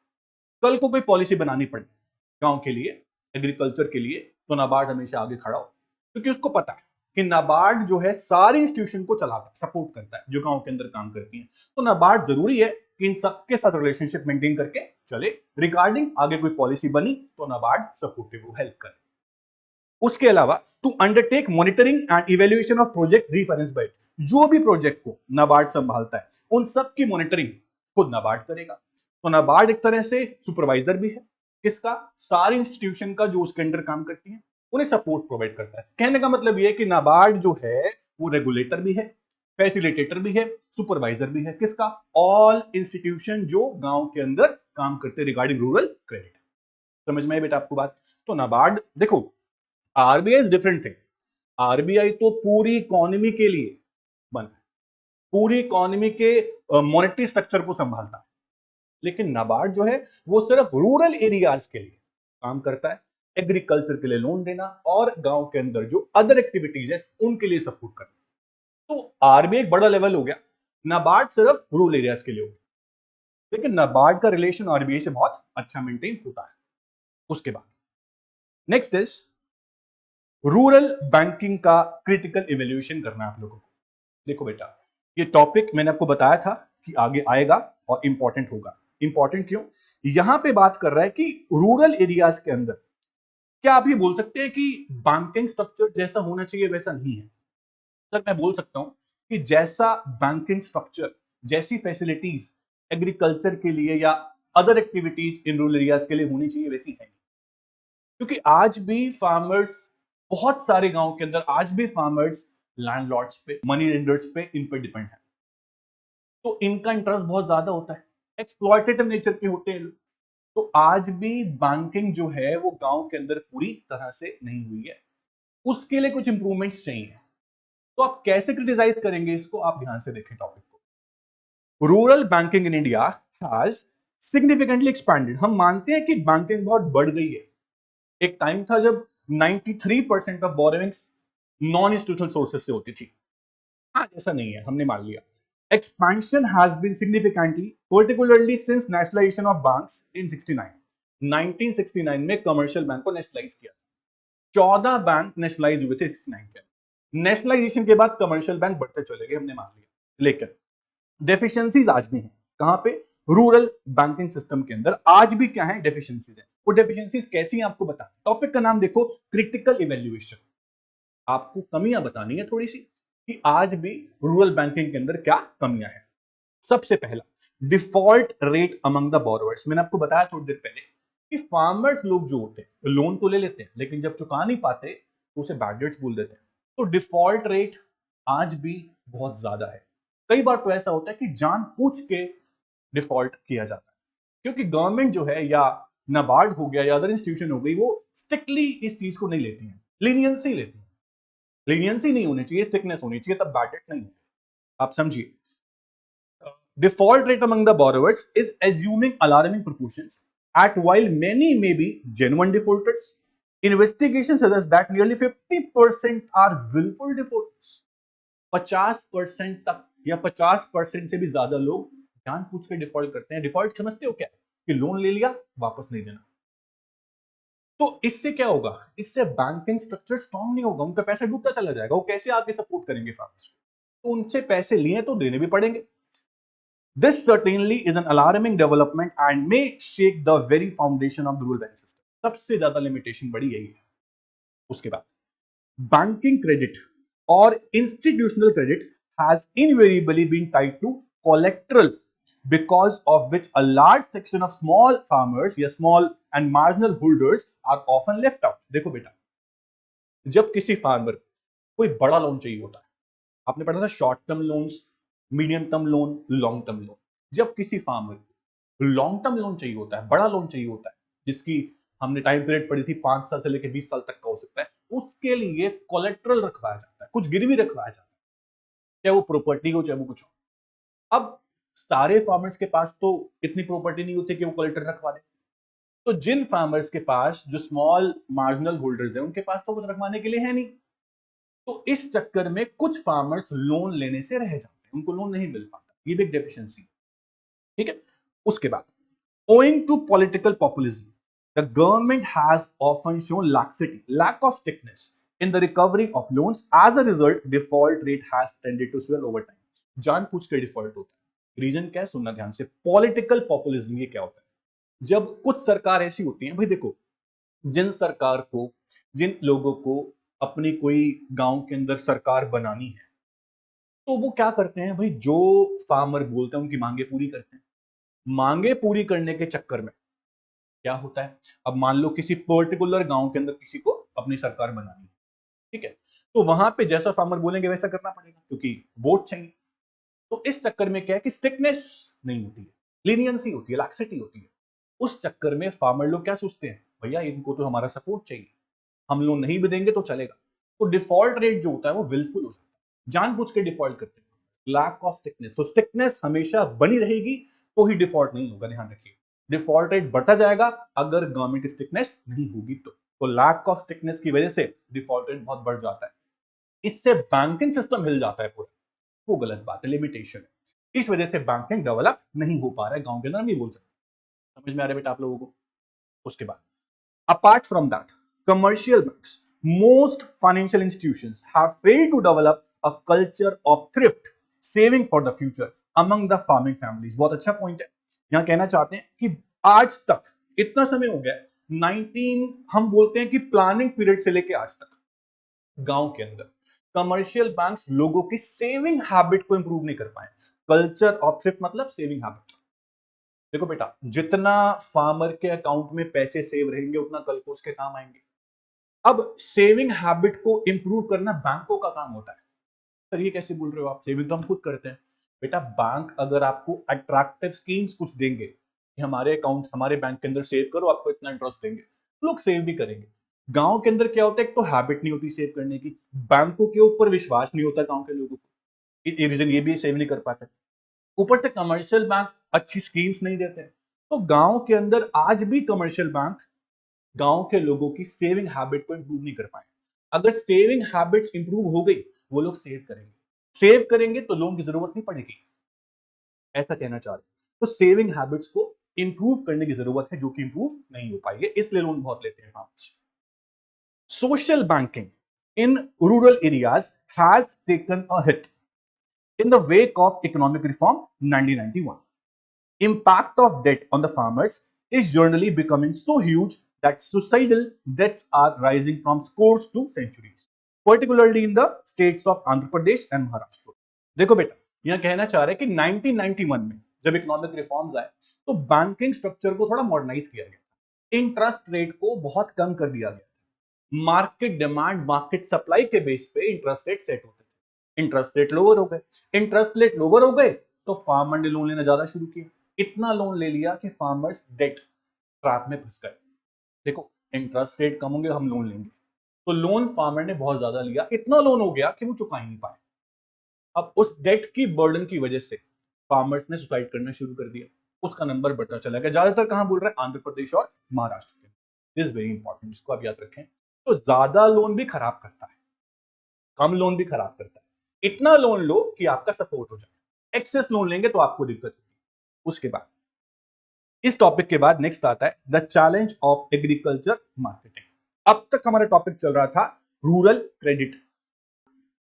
कल को कोई पॉलिसी बनानी पड़े गांव के लिए, एग्रीकल्चर के लिए, तो नाबार्ड हमेशा आगे खड़ा हो, क्योंकि उसको पता है कि नाबार्ड जो है सारी इंस्टीट्यूशन को चलाता है, सपोर्ट करता है जो गांव के अंदर काम करती हैं। तो नाबार्ड जरूरी है कि इन सबके साथ रिलेशनशिप मेंटेन करके चले, रिगार्डिंग आगे कोई पॉलिसी बनी तो नाबार्ड सपोर्टिव हो, हेल्प करे। उसके अलावा to undertake monitoring and evaluation of project reference by, जो भी प्रोजेक्ट को नाबार्ड संभालता है उन सब की मॉनिटरिंग खुद नाबार्ड करेगा। तो नाबार्ड एक तरह से सुपरवाइजर भी है, किसका, सारी इंस्टीट्यूशन का जो उसके अंडर काम करती है, उन्हें सपोर्ट प्रोवाइड करता है। कहने का मतलब यह है कि नाबार्ड जो है वो रेगुलेटर भी है, फैसिलिटेटर भी है, सुपरवाइजर भी है, किसका, ऑल इंस्टीट्यूशन जो गांव के अंदर काम करते रिगार्डिंग रूरल क्रेडिट। समझ में आई बेटा आपको बात? तो नाबार्ड देखो, RBI is different thing. RBI तो पूरी इकोनॉमी के लिए बना है, पूरी इकोनॉमी के मॉनेटरी स्ट्रक्चर को संभालता है, लेकिन नाबार्ड जो है वो सिर्फ रूरल एरियाज के लिए काम करता है, एग्रीकल्चर के लिए लोन देना और गांव के अंदर जो अदर एक्टिविटीज है उनके लिए सपोर्ट करना। तो आरबीआई एक बड़ा लेवल हो गया, नाबार्ड सिर्फ रूरल एरियाज के लिए हो गया, लेकिन नाबार्ड का रिलेशन आरबीआई से बहुत अच्छा मेंटेन होता है। उसके बाद नेक्स्ट इज रूरल बैंकिंग का क्रिटिकल इवेल्युएशन करना आप लोगों को। देखो बेटा, ये टॉपिक मैंने आपको बताया था कि आगे आएगा और इंपॉर्टेंट होगा। इंपॉर्टेंट क्यों? यहां पे बात कर रहा है कि रूरल एरियाज के अंदर क्या आप ये बोल सकते हैं कि बैंकिंग स्ट्रक्चर जैसा होना चाहिए वैसा नहीं है? सर मैं बोल सकता हूं कि जैसा बैंकिंग स्ट्रक्चर, जैसी फैसिलिटीज एग्रीकल्चर के लिए या other activities in rural areas के लिए होनी चाहिए वैसी है, क्योंकि आज भी फार्मर्स, बहुत सारे गांव के अंदर आज भी फार्मर्स लैंडलॉर्ड्स पे, मनी लेंडर्स पे, इन पे डिपेंड है। तो इनका इंटरेस्ट बहुत ज्यादा होता है, एक्सप्लॉयटेटिव नेचर के होते हैं। तो आज भी बैंकिंग जो है वो गांव के अंदर पूरी तरह से नहीं हुई है, उसके लिए कुछ इंप्रूवमेंट्स चाहिए। तो आप कैसे क्रिटिसाइज करेंगे इसको, आप ध्यान से देखें टॉपिक को। Rural banking in India has significantly expanded. हम मानते हैं कि बैंकिंग बहुत बढ़ गई है। एक टाइम था जब 93% of borrowings non institutional sources से होती थी, आज ऐसा नहीं है, हमने मान लिया। Expansion has been significantly, particularly since nationalization of banks in 69. 1969 में कमर्शियल बैंक को नेशनलाइज किया, 14 बैंक नेशनलाइज हुए थे 69 के। नेशनलाइजेशन के बाद कमर्शियल बैंक बढ़ते चले गए, हमने मान लिया, लेकिन डेफिशिएंसीज आज भी हैं। कहां पे? रूरल बैंकिंग सिस्टम के अंदर आज भी क्या है? डेफिशिएंसीज है। वो डेफिशिएंसीज कैसी हैं आपको बता, टॉपिक का नाम देखो, क्रिटिकल इवैल्यूएशन। आपको कमियां बतानी है थोड़ी सी कि आज भी रूरल बैंकिंग के अंदर क्या कमियां हैं। सबसे पहला, default rate among the borrowers. मैंने आपको बताया थोड़ी देर पहले कि फार्मर्स लोग जो होते हैं लोन तो ले लेते हैं, लेकिन जब चुका नहीं पाते तो उसे बैड डेट्स बोल देते हैं। तो डिफॉल्ट रेट आज भी बहुत ज्यादा है। कई बार तो ऐसा होता है कि जानबूझ के डिफॉल्ट किया जाता है, क्योंकि गवर्नमेंट जो है या नाबार्ड हो गया या अदर इंस्टीट्यूशन हो गई, वो स्ट्रिक्टली इस चीज को नहीं लेती है, लीनियंसी लेती है। लीनियंसी नहीं होनी चाहिए, स्टिकनेस होनी चाहिए, तब बैड डेट नहीं होती। आप समझिए, default rate among the borrowers is assuming alarming proportions at while many may be genuine defaulters. Investigation suggests that nearly 50% are willful defaulters. 50% तक या 50% से भी ज्यादा लोग जानबूझ के डिफॉल्ट करते हैं। डिफॉल्ट समझते हो क्या? कि लोन ले लिया, वापस नहीं देना। तो इससे क्या होगा? इससे बैंकिंग स्ट्रक्चर स्ट्रांग नहीं होगा, उनका पैसा डूबता चला जाएगा। वो कैसे आगे सपोर्ट करेंगे फार्मर्स को? तो उनसे पैसे लिए तो देने भी पड़ेंगे। This certainly is an alarming development and may shake the very foundation of the rural banking system. सबसे ज्यादा लिमिटेशन बड़ी यही है। उसके बाद बैंकिंग क्रेडिट और institutional credit has invariably been tied to collateral, because of which a large section of small farmers या small and marginal holders are often left out. देखो बेटा, जब किसी फार्मर कोई बड़ा लोन चाहिए होता है, आपने पढ़ा था short term loans, medium term loan, long term loan. जब किसी फार्मर को लॉन्ग टर्म लोन चाहिए होता है, बड़ा लोन चाहिए होता है, जिसकी हमने टाइम पीरियड पढ़ी थी 5 साल से लेकर 20 साल तक का हो सकता है, उसके लिए कोलेट्रल रखवाया जाता है, कुछ गिरवी रखवाया जाता है, चाहे वो प्रॉपर्टी हो चाहे वो कुछ हो। अब सारे फार्मर्स के पास तो इतनी प्रॉपर्टी नहीं होती कि वो कोलेट्रल रखवा दे। तो जिन फार्मर्स के पास, जो स्मॉल मार्जिनल होल्डर्स है, उनके पास तो कुछ रखवाने के लिए है नहीं। तो इस चक्कर में कुछ फार्मर्स लोन लेने से रह जाते हैं, उनको लोन नहीं मिल पाता। ये भी एक डेफिशिएंसी, ठीक है। उसके बाद owing to political populism, The government has often shown laxity, lack of strictness in the recovery of loans. As a result, default rate has tended to swell over time. जानबूझ के डिफॉल्ट होता है। Reason क्या है, सुनना ध्यान से। Political populism, ये क्या होता है? जब कुछ सरकार ऐसी होती है, भाई देखो, जिन सरकार को, जिन लोगों को अपनी कोई गांव के अंदर सरकार बनानी है, तो वो क्या करते हैं भाई, जो फार्मर बोलते हैं उनकी मांगे पूरी करते हैं। मांगे पूरी करने के चक्कर में क्या होता है, अब मान लो किसी पर्टिकुलर गांव के अंदर किसी को अपनी सरकार बनानी है, ठीक है, तो वहां पे जैसा फार्मर बोलेंगे वैसा करना पड़ेगा, क्योंकि वोट चाहिए। तो इस चक्कर में क्या है कि स्टिकनेस नहीं होती है, लीनियंसी होती है, लैक्सिटी होती है। उस चक्कर में फार्मर लोग क्या सोचते हैं, भैया इनको तो हमारा सपोर्ट चाहिए, हम लोन नहीं भी देंगे तो चलेगा। तो डिफॉल्ट रेट जो होता है वो विलफुल हो जाता है, जानबूझ के डिफॉल्ट करते हैं, लैक ऑफ स्टिकनेस। तो स्टिकनेस हमेशा बनी रहेगी तो ही डिफॉल्ट नहीं होगा, ध्यान रखिए। डिफॉल्ट रेट बढ़ता जाएगा अगर गवर्नमेंट स्टिकनेस नहीं होगी तो लैक ऑफ स्टिकनेस की वजह से डिफॉल्ट रेट बहुत बढ़ जाता है। इससे बैंकिंग सिस्टम हिल जाता है पूरा, वो गलत बात है, लिमिटेशन है। इस वजह से बैंकिंग डेवलप नहीं हो पा रहा है गांव के अंदर, नहीं बोल सकते। समझ में आ रहा है बेटा आप लोगों को? उसके बाद, apart from that, commercial banks, most financial institutions have failed to develop a culture of thrift, saving for the future among the farming families. बहुत अच्छा पॉइंट है। यहां कहना चाहते हैं कि आज तक, इतना समय हो गया, 19 हम बोलते हैं कि प्लानिंग पीरियड से लेके आज तक गांव के अंदर कमर्शियल बैंक्स लोगों की सेविंग हैबिट को इंप्रूव नहीं कर पाए। कल्चर ऑफ थ्रिफ्ट मतलब सेविंग हैबिट। देखो बेटा, जितना फार्मर के अकाउंट में पैसे सेव रहेंगे उतना कल को उसके काम आएंगे। अब सेविंग हैबिट को इंप्रूव करना बैंकों का काम होता है। सर ये कैसे बोल रहे हो आप, सेविंग तो हम खुद करते हैं। बेटा, बैंक अगर आपको अट्रैक्टिव स्कीम्स कुछ देंगे कि हमारे अकाउंट, हमारे बैंक के अंदर सेव करो, आपको इतना इंटरेस्ट देंगे, लोग सेव भी करेंगे। गांव के अंदर क्या होता है, एक तो हैबिट नहीं होती सेव करने की, बैंकों के ऊपर विश्वास नहीं होता गांव के लोगों को, ये रीजन ये भी सेव नहीं कर पाते। ऊपर से कमर्शियल बैंक अच्छी स्कीम्स नहीं देते। तो गांव के अंदर आज भी कमर्शियल बैंक गांव के लोगों की सेविंग हैबिट को इंप्रूव नहीं कर पाए। अगर सेविंग हैबिट्स इंप्रूव हो गई, वो लोग सेव करेंगे तो लोन की जरूरत नहीं पड़ेगी, ऐसा कहना चाह रहे। तो सेविंग हैबिट्स को इंप्रूव करने की जरूरत है, जो कि इंप्रूव नहीं हो पाई है, इसलिए लोन बहुत लेते हैं farmers. Social banking in rural areas has taken a hit in the wake of economic reform 1991. Impact of debt on the farmers is generally becoming so huge that suicidal deaths are rising from scores to centuries, particularly in the states of Andhra Pradesh and Maharashtra. देखो बेटा, यहां कहना चाह रहे हैं कि 1991 में जब इकोनॉमिक रिफॉर्म्स आए तो बैंकिंग स्ट्रक्चर को थोड़ा मॉडर्नाइज किया गया, इंटरेस्ट रेट को बहुत कम कर दिया गया, मार्केट डिमांड मार्केट सप्लाई के बेस पे इंटरेस्ट रेट सेट होते थे। इंटरेस्ट रेट लोअर हो गए, इंटरेस्ट रेट लोअर हो गए तो फार्मर ने लोन लेना ज्यादा शुरू किया। इतना लोन ले लिया कि फार्मर्स डेट ट्रैप में फंस गए। देखो, इंटरेस्ट रेट कम होंगे, हम लोन लेंगे, तो लोन फार्मर ने बहुत ज्यादा लिया, इतना लोन हो गया कि वो चुका ही नहीं पाए। अब उस डेट की बर्डन की वजह से फार्मर्स ने सुसाइड करना शुरू कर दिया, उसका नंबर बढ़ता चला गया। ज्यादातर कहां बोल रहे हैं, आंध्र प्रदेश और महाराष्ट्र के। दिस इज वेरी इंपॉर्टेंट, इसको आप याद रखें। तो ज्यादा लोन भी खराब करता है, कम लोन भी खराब करता है। इतना लोन लो कि आपका सपोर्ट हो जाए, एक्सेस लोन लेंगे तो आपको दिक्कत होगी। उसके बाद, इस टॉपिक के बाद नेक्स्ट आता है the challenge of agriculture marketing. अब तक हमारा टॉपिक चल रहा था रूरल क्रेडिट,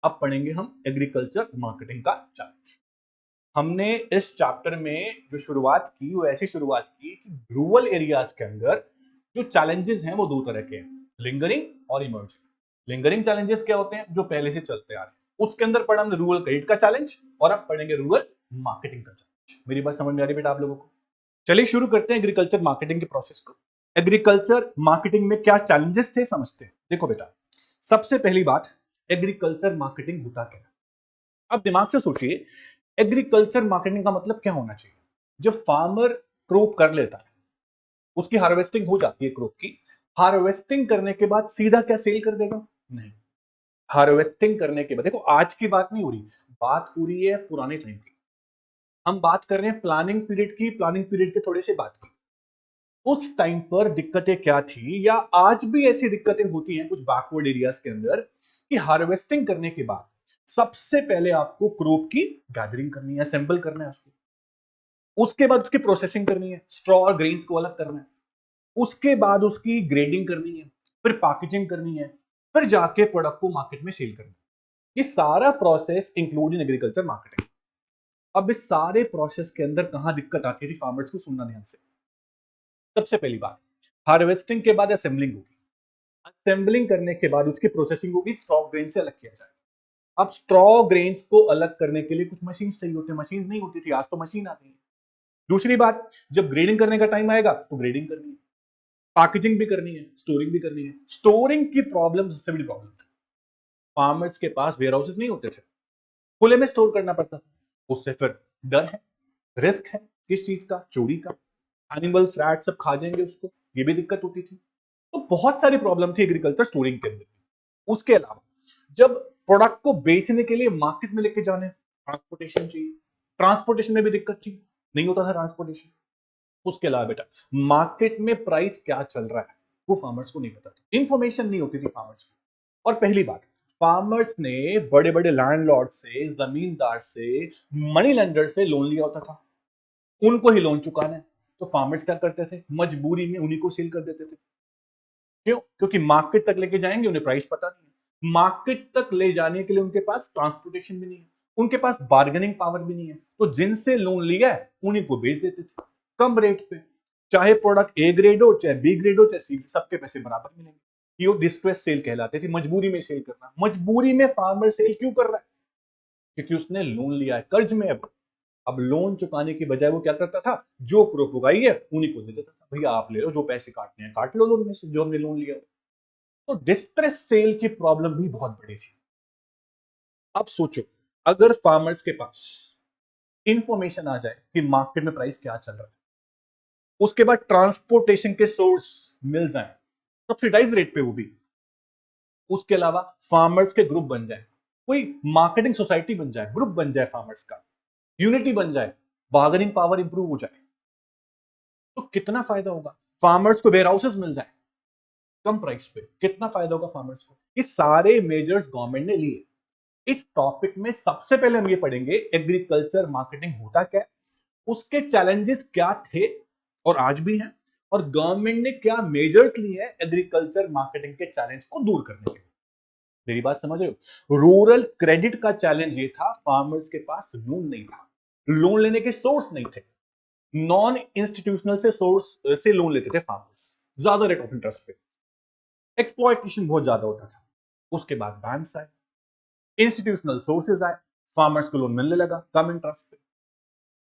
अब पढ़ेंगे हम एग्रीकल्चर मार्केटिंग का चैलेंज। हमने इस चैप्टर में जो शुरुआत की वो ऐसी शुरुआत की कि रूरल एरियाज के अंदर जो चैलेंजेस हैं वो दो तरह के हैं, लिंगरिंग और इमर्जिंग। लिंगरिंग चैलेंजेस क्या होते हैं, जो पहले से चलते आ रहे हैं। उसके अंदर पढ़ा हमने रूरल क्रेडिट का चैलेंज, और अब पढ़ेंगे रूरल मार्केटिंग का चैलेंज। मेरी बात समझ में आ रही है बेटा आप लोगों को? चलिए शुरू करते हैं एग्रीकल्चर मार्केटिंग के प्रोसेस को। एग्रीकल्चर मार्केटिंग में क्या चैलेंजेस थे समझते हैं। देखो बेटा, सबसे पहली बात, एग्रीकल्चर मार्केटिंग होता क्या है? अब दिमाग से सोचिए, एग्रीकल्चर मार्केटिंग का मतलब क्या होना चाहिए? जब फार्मर क्रॉप कर लेता है, उसकी हार्वेस्टिंग हो जाती है क्रॉप की, हार्वेस्टिंग करने के बाद सीधा क्या सेल कर देगा? नहीं, हार्वेस्टिंग करने के बाद, देखो आज की बात नहीं हो रही, बात हो रही है पुराने टाइम की। हम बात कर रहे हैं प्लानिंग पीरियड की, प्लानिंग पीरियड के थोड़े से बात की। उस टाइम पर दिक्कतें क्या थी, या आज भी ऐसी दिक्कतें होती हैं कुछ बैकवर्ड एरियाज के अंदर, कि हार्वेस्टिंग करने के बाद सबसे पहले आपको क्रॉप की गैदरिंग करनी है, असेंबल करना है उसको, उसके बाद उसकी प्रोसेसिंग करनी है, स्ट्रॉ और ग्रेन्स को अलग करना है, उसके बाद उसकी ग्रेडिंग करनी है, फिर पैकेजिंग करनी है, फिर जाके प्रोडक्ट को मार्केट में सेल करना है। ये सारा process include in agriculture marketing. अब इस सारे प्रोसेस के अंदर कहां दिक्कत आती थी फार्मर्स को, सुनना ध्यान से। सबसे पहली बात, हार्वेस्टिंग के बाद असेंबलिंग होगी। असेंबलिंग करने के बाद उसकी प्रोसेसिंग होगी, स्ट्रॉ ग्रेन से अलग किया जाएगा। अब स्ट्रॉ ग्रेन्स को अलग करने के लिए कुछ मशीन चाहिए होती है, मशीन नहीं होती थी, आज तो मशीन आ गई है। दूसरी बात, जब ग्रेडिंग करने का टाइम आएगा तो ग्रेडिंग करनी है, पैकेजिंग भी करनी है, स्टोरिंग भी करनी है। स्टोरिंग की प्रॉब्लम सबसे बड़ी प्रॉब्लम थी। फार्मर्स के पास वेयर हाउसेस नहीं होते थे, खुले में स्टोर करना पड़ता था। उससे फिर डर है, रिस्क है, किस चीज का, चोरी का, एनिमल्स रैट सब खा जाएंगे उसको, ये भी दिक्कत होती थी। तो बहुत सारी प्रॉब्लम थी एग्रीकल्चर स्टोरिंग के अंदर। उसके अलावा जब प्रोडक्ट को बेचने के लिए मार्केट में लेके जाने, ट्रांसपोर्टेशन चाहिए, ट्रांसपोर्टेशन में भी दिक्कत थी, नहीं होता था ट्रांसपोर्टेशन। उसके अलावा बेटा मार्केट में प्राइस क्या चल रहा है वो फार्मर्स को नहीं पता था, इंफॉर्मेशन नहीं होती थी फार्मर्स को। और पहली बात, फार्मर्स ने बड़े बड़े लैंडलॉर्ड से, जमींदार से, मनी लेंडर से लोन लिया होता था, उनको ही लोन चुकाना है। तो फार्मर्स क्या करते थे, मजबूरी में उन्हीं को सेल कर देते थे। क्यों? क्योंकि मार्केट तक लेके जाएंगे, उन्हें प्राइस पता नहीं है, मार्केट तक ले जाने के लिए उनके पास ट्रांसपोर्टेशन भी नहीं है, उनके पास बार्गेनिंग पावर भी नहीं है। तो जिनसे लोन लिया है उन्हीं को बेच देते थे कम रेट पे, चाहे प्रोडक्ट ए ग्रेड हो, चाहे बी ग्रेड हो, चाहे सी, सबके पैसे बराबर मिलेंगे। ये डिस्ट्रेस सेल कहलाते थे, मजबूरी में सेल करना। मजबूरी में फार्मर सेल क्यों कर रहा है? क्योंकि उसने लोन लिया है, कर्ज में। अब लोन चुकाने की बजाय वो क्या करता था, जो क्रॉप उगाई है उन्हीं को दे देता था, भैया आप ले लो, जो पैसे काटने हैं काट लो लोन में से, जो हमने लोन लिया। तो डिस्ट्रेस सेल की प्रॉब्लम भी बहुत बड़ी थी। अब सोचो, अगर फार्मर्स के पास इंफॉर्मेशन आ जाए कि मार्केट में प्राइस क्या चल रहा है, उसके बाद ट्रांसपोर्टेशन के सोर्स मिल जाए सब्सिडाइज रेट पे वो भी, उसके अलावा फार्मर्स के ग्रुप बन जाए, कोई मार्केटिंग सोसाइटी बन जाए, ग्रुप बन जाए फार्मर्स का, यूनिटी बन जाए, बार्गेनिंग पावर इंप्रूव हो जाए, तो कितना फायदा होगा। फार्मर्स को वेयर हाउसेस मिल जाए कम प्राइस पे, कितना फायदा होगा फार्मर्स को। ये सारे मेजर्स गवर्नमेंट ने लिए। इस टॉपिक में सबसे पहले हम ये पढ़ेंगे एग्रीकल्चर मार्केटिंग होता क्या है, उसके चैलेंजेस क्या थे और आज भी हैं, और गवर्नमेंट ने क्या मेजर्स लिए हैं एग्रीकल्चर मार्केटिंग के चैलेंज को दूर करने के लिए। मेरी बात समझ रहे हो? रूरल क्रेडिट का चैलेंज ये था, फार्मर्स के पास लोन नहीं था, लोन लेने के सोर्स नहीं थे, नॉन इंस्टीट्यूशनल से सोर्स से लोन लेते थे फार्मर्स, ज्यादा रेट ऑफ इंटरेस्ट पे, एक्सप्लॉयटेशन बहुत ज्यादा होता था। उसके बाद बैंक्स आए, इंस्टीट्यूशनल सोर्सेज आए, फार्मर्स को लोन मिलने लगा कम इंटरेस्ट पे।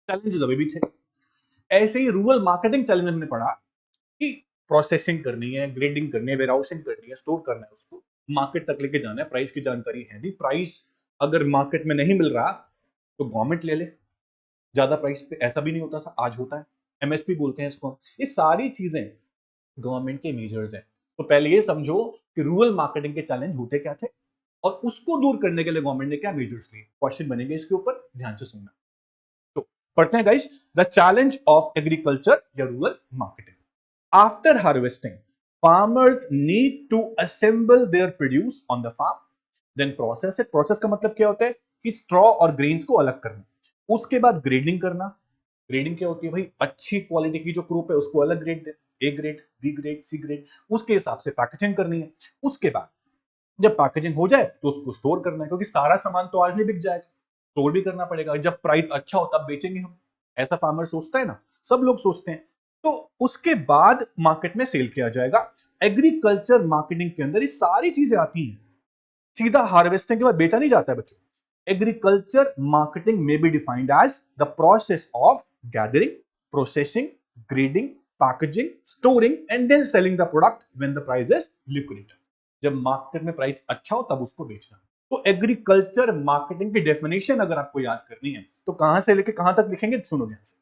चैलेंजेस अभी भी थे। ऐसे ही रूरल मार्केटिंग चैलेंज हमने पढ़ा कि प्रोसेसिंग करनी है, ग्रेडिंग करनी है, वेयरहाउसिंग करनी है, स्टोर करना है, उसको मार्केट तक लेके जाना है, प्राइस की जानकारी है नहीं, प्राइस अगर मार्केट में नहीं मिल रहा तो गवर्नमेंट ले ले ज्यादा प्राइस पे, ऐसा भी नहीं होता था, आज होता है, एमएसपी बोलते हैं इसको। ये सारी चीजें गवर्नमेंट के मेजर्स हैं। तो पहले ये समझो कि रूरल मार्केटिंग के चैलेंज होते क्या थे और उसको दूर करने के लिए गवर्नमेंट ने क्या मेजर्स लिए। क्वेश्चन बनेंगे इसके ऊपर, ध्यान से सुनना। तो पढ़ते हैं guys, the challenge of agriculture या rural marketing. After harvesting farmers need to assemble their produce on the farm, then process it. Process का मतलब क्या होता है कि स्ट्रॉ और ग्रेन्स को अलग करना, उसके बाद ग्रेडिंग करना। ग्रेडिंग क्या होती है भाई, अच्छी क्वालिटी की जो क्रूप है उसको अलग ग्रेड दे, A grade, B grade, C grade, उसके हिसाब से पैकेजिंग करनी है। उसके बाद जब पैकेजिंग हो जाए तो उसको स्टोर करना है, क्योंकि सारा सामान तो आज नहीं बिक जाएगा, स्टोर भी करना पड़ेगा, जब प्राइस अच्छा हो तब बेचेंगे हम, ऐसा फार्मर सोचता है ना, सब लोग सोचते हैं। तो उसके बाद मार्केट में सेल किया जाएगा। एग्रीकल्चर मार्केटिंग के अंदर ये सारी चीजें आती हैं, सीधा हार्वेस्टिंग के बाद बेचा नहीं जाता है बच्चों। एग्रीकल्चर मार्केटिंग में be defined as the process of gathering, processing, grading, packaging, storing and then selling the product when the price is liquidated. जब मार्केट में प्राइस अच्छा हो तब उसको बेचना। तो एग्रीकल्चर मार्केटिंग की डेफिनेशन अगर आपको याद करनी है तो कहां से लेके कहां तक लिखेंगे, सुनो ध्यान से।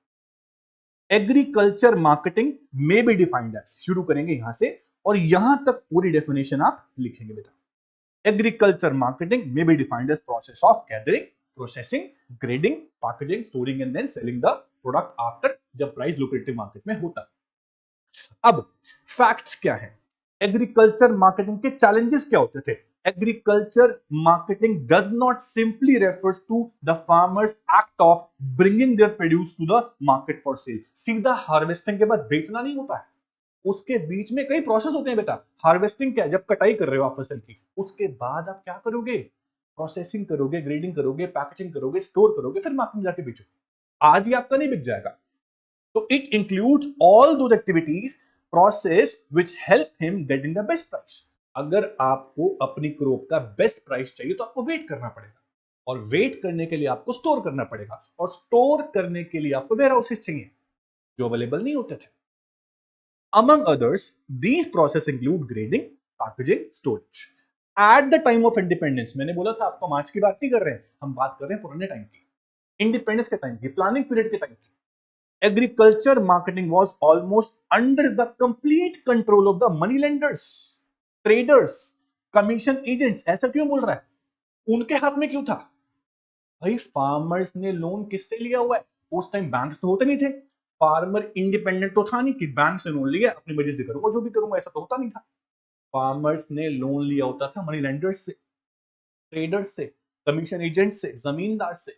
एग्रीकल्चर मार्केटिंग में बी डिफाइंड एज, शुरू करेंगे यहां से और यहां तक पूरी डेफिनेशन आप लिखेंगे बेटा। Agriculture marketing may be defined as process of gathering, processing, grading, packaging, storing and then selling the product after जब प्राइस lucrative मार्केट में होता। अब फैक्ट्स क्या है, एग्रीकल्चर मार्केटिंग के चैलेंजेस क्या होते थे। Agriculture marketing does not simply refers to the farmers act of bringing their produce to the market for sale. सीधा हार्वेस्टिंग के बाद बेचना नहीं होता है, उसके बीच में कई प्रोसेस होते हैं बेटा। हार्वेस्टिंग क्या है? जब कटाई कर रहे हो आप फसल की, उसके बाद आप क्या करोगे? प्रोसेसिंग करोगे, ग्रेडिंग करोगे, पैकेजिंग करोगे, स्टोर करोगे, फिर मार्केट में जाके बेचोगे। आज ही आपका नहीं बिक जाएगा। तो it includes all those activities, process which help him getting the best price. अगर आपको अपनी क्रॉप का बेस्ट प्राइस चाहिए तो आपको वेट करना पड़ेगा, और वेट करने के लिए आपको स्टोर करना पड़ेगा, और स्टोर करने के लिए आपको वेयर हाउसेस चाहिए जो अवेलेबल नहीं होते थे। Among others, these processes include grading, packaging, storage. At the time of independence, मैंने बोला था आपको, हम आज की बात नहीं कर रहे हैं, हम बात कर रहे हैं पुराने टाइम की, इंडिपेंडेंस के टाइम की, प्लानिंग पीरियड के टाइम की। Agriculture marketing was almost under the complete control of the money lenders, traders, commission agents. ऐसा क्यों बोल रहा है? उनके हाथ में क्यों था? भाई फार्मर्स ने लोन किससे लिया हुआ है? उस टाइम बैंक्स तो होते नहीं थे। फार्मर इंडिपेंडेंट तो था नहीं कि बैंक से लोन लिया, अपनी मर्जी से करूंगा जो भी करूंगा, ऐसा तो होता नहीं था। फार्मर्स ने लोन लिया होता था मनी लेंडर्स से, ट्रेडर्स से, कमीशन एजेंट से, जमींदार से।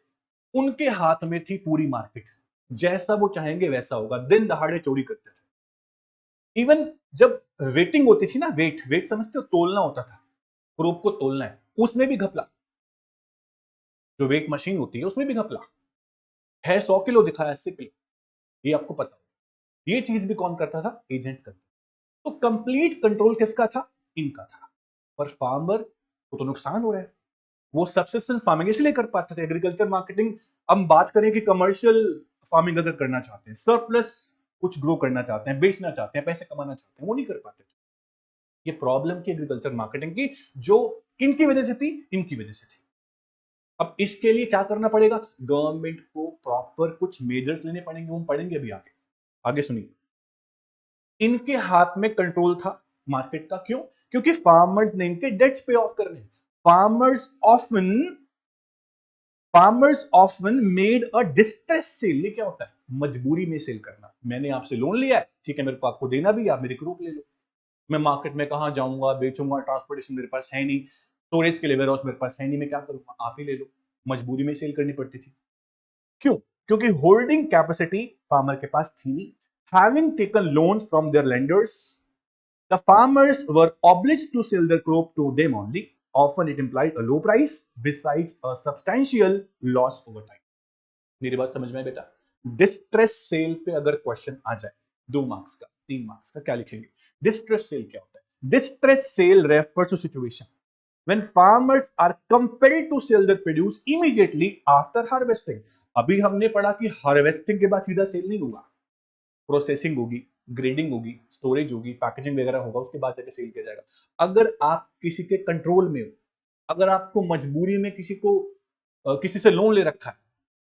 उनके हाथ में थी पूरी मार्केट, जैसा वो चाहेंगे वैसा होगा। दिन दहाड़े चोरी करते थे। इवन जब वेटिंग होती थी ना, वेट वेट समझते हो? तोलना होता था, क्रोप को तोलना है, उसमें भी घपला। जो वेट मशीन होती है उसमें भी घपला है। 100 किलो दिखाया 80 किलो, ये आपको पता हो। ये चीज भी कौन करता था? एजेंट्स करते। तो कंप्लीट कंट्रोल किसका था? इनका था। पर फार्मर को तो नुकसान हो रहा है। वो सब्सिस्टेंस फार्मिंग इसलिए कर पाते थे। एग्रीकल्चर मार्केटिंग, हम बात करें कि कमर्शियल फार्मिंग अगर करना चाहते हैं, सरप्लस कुछ ग्रो करना चाहते हैं, बेचना चाहते हैं, पैसे कमाना चाहते हैं, वो नहीं कर पाते थे। ये प्रॉब्लम की एग्रीकल्चर मार्केटिंग की, जो किन की वजह से थी? इनकी वजह से थी। अब इसके लिए क्या करना पड़ेगा? गवर्नमेंट को प्रॉपर कुछ मेजर्स लेने पड़ेंगे, वो हम पढ़ेंगे अभी आगे। आगे सुनिए। इनके हाथ में कंट्रोल था मार्केट का। क्यों? क्योंकि फार्मर्स ने इनके डेट्स पे ऑफ करने। Farmers often farmers often made a distress cell. ये क्या होता है? मजबूरी में सेल करना। मैंने आपसे लोन लिया है, ठीक है, मेरे को आपको देना भी है, आप मेरी क्रूप ले लो। मैं मार्केट में कहां जाऊंगा, बेचूंगा, ट्रांसपोर्टेशन मेरे पास है नहीं, स्टोरेज के लिए वेयर हाउस मेरे पास है नहीं, मैं क्या करूंगा? आप ही ले लो। मजबूरी में सेल करनी पड़ती थी। क्यों? क्योंकि होल्डिंग कैपेसिटी फार्मर के पास थी नहीं। Having taken loans from their lenders, the farmers were obliged to sell their crop to them only. Often it implied a low price besides a substantial loss over time. मेरी बात समझ में बेटा? Distress cell पे अगर question आ जाए 2 marks का, 3 marks का, क्या लिखेंगे? डिस्ट्रेस सेल क्या होता है? Distress cell refers to situation when farmers are compelled to sell their produce immediately after harvesting. अभी हमने पढ़ा कि हार्वेस्टिंग के बाद सीधा सेल नहीं होगा, प्रोसेसिंग होगी, ग्रेडिंग होगी, स्टोरेज होगी, पैकेजिंग वगैरह होगा, उसके बाद जाके सेल किया जाएगा। अगर आप किसी के कंट्रोल में हो, अगर आपको मजबूरी में किसी से लोन ले रखा है,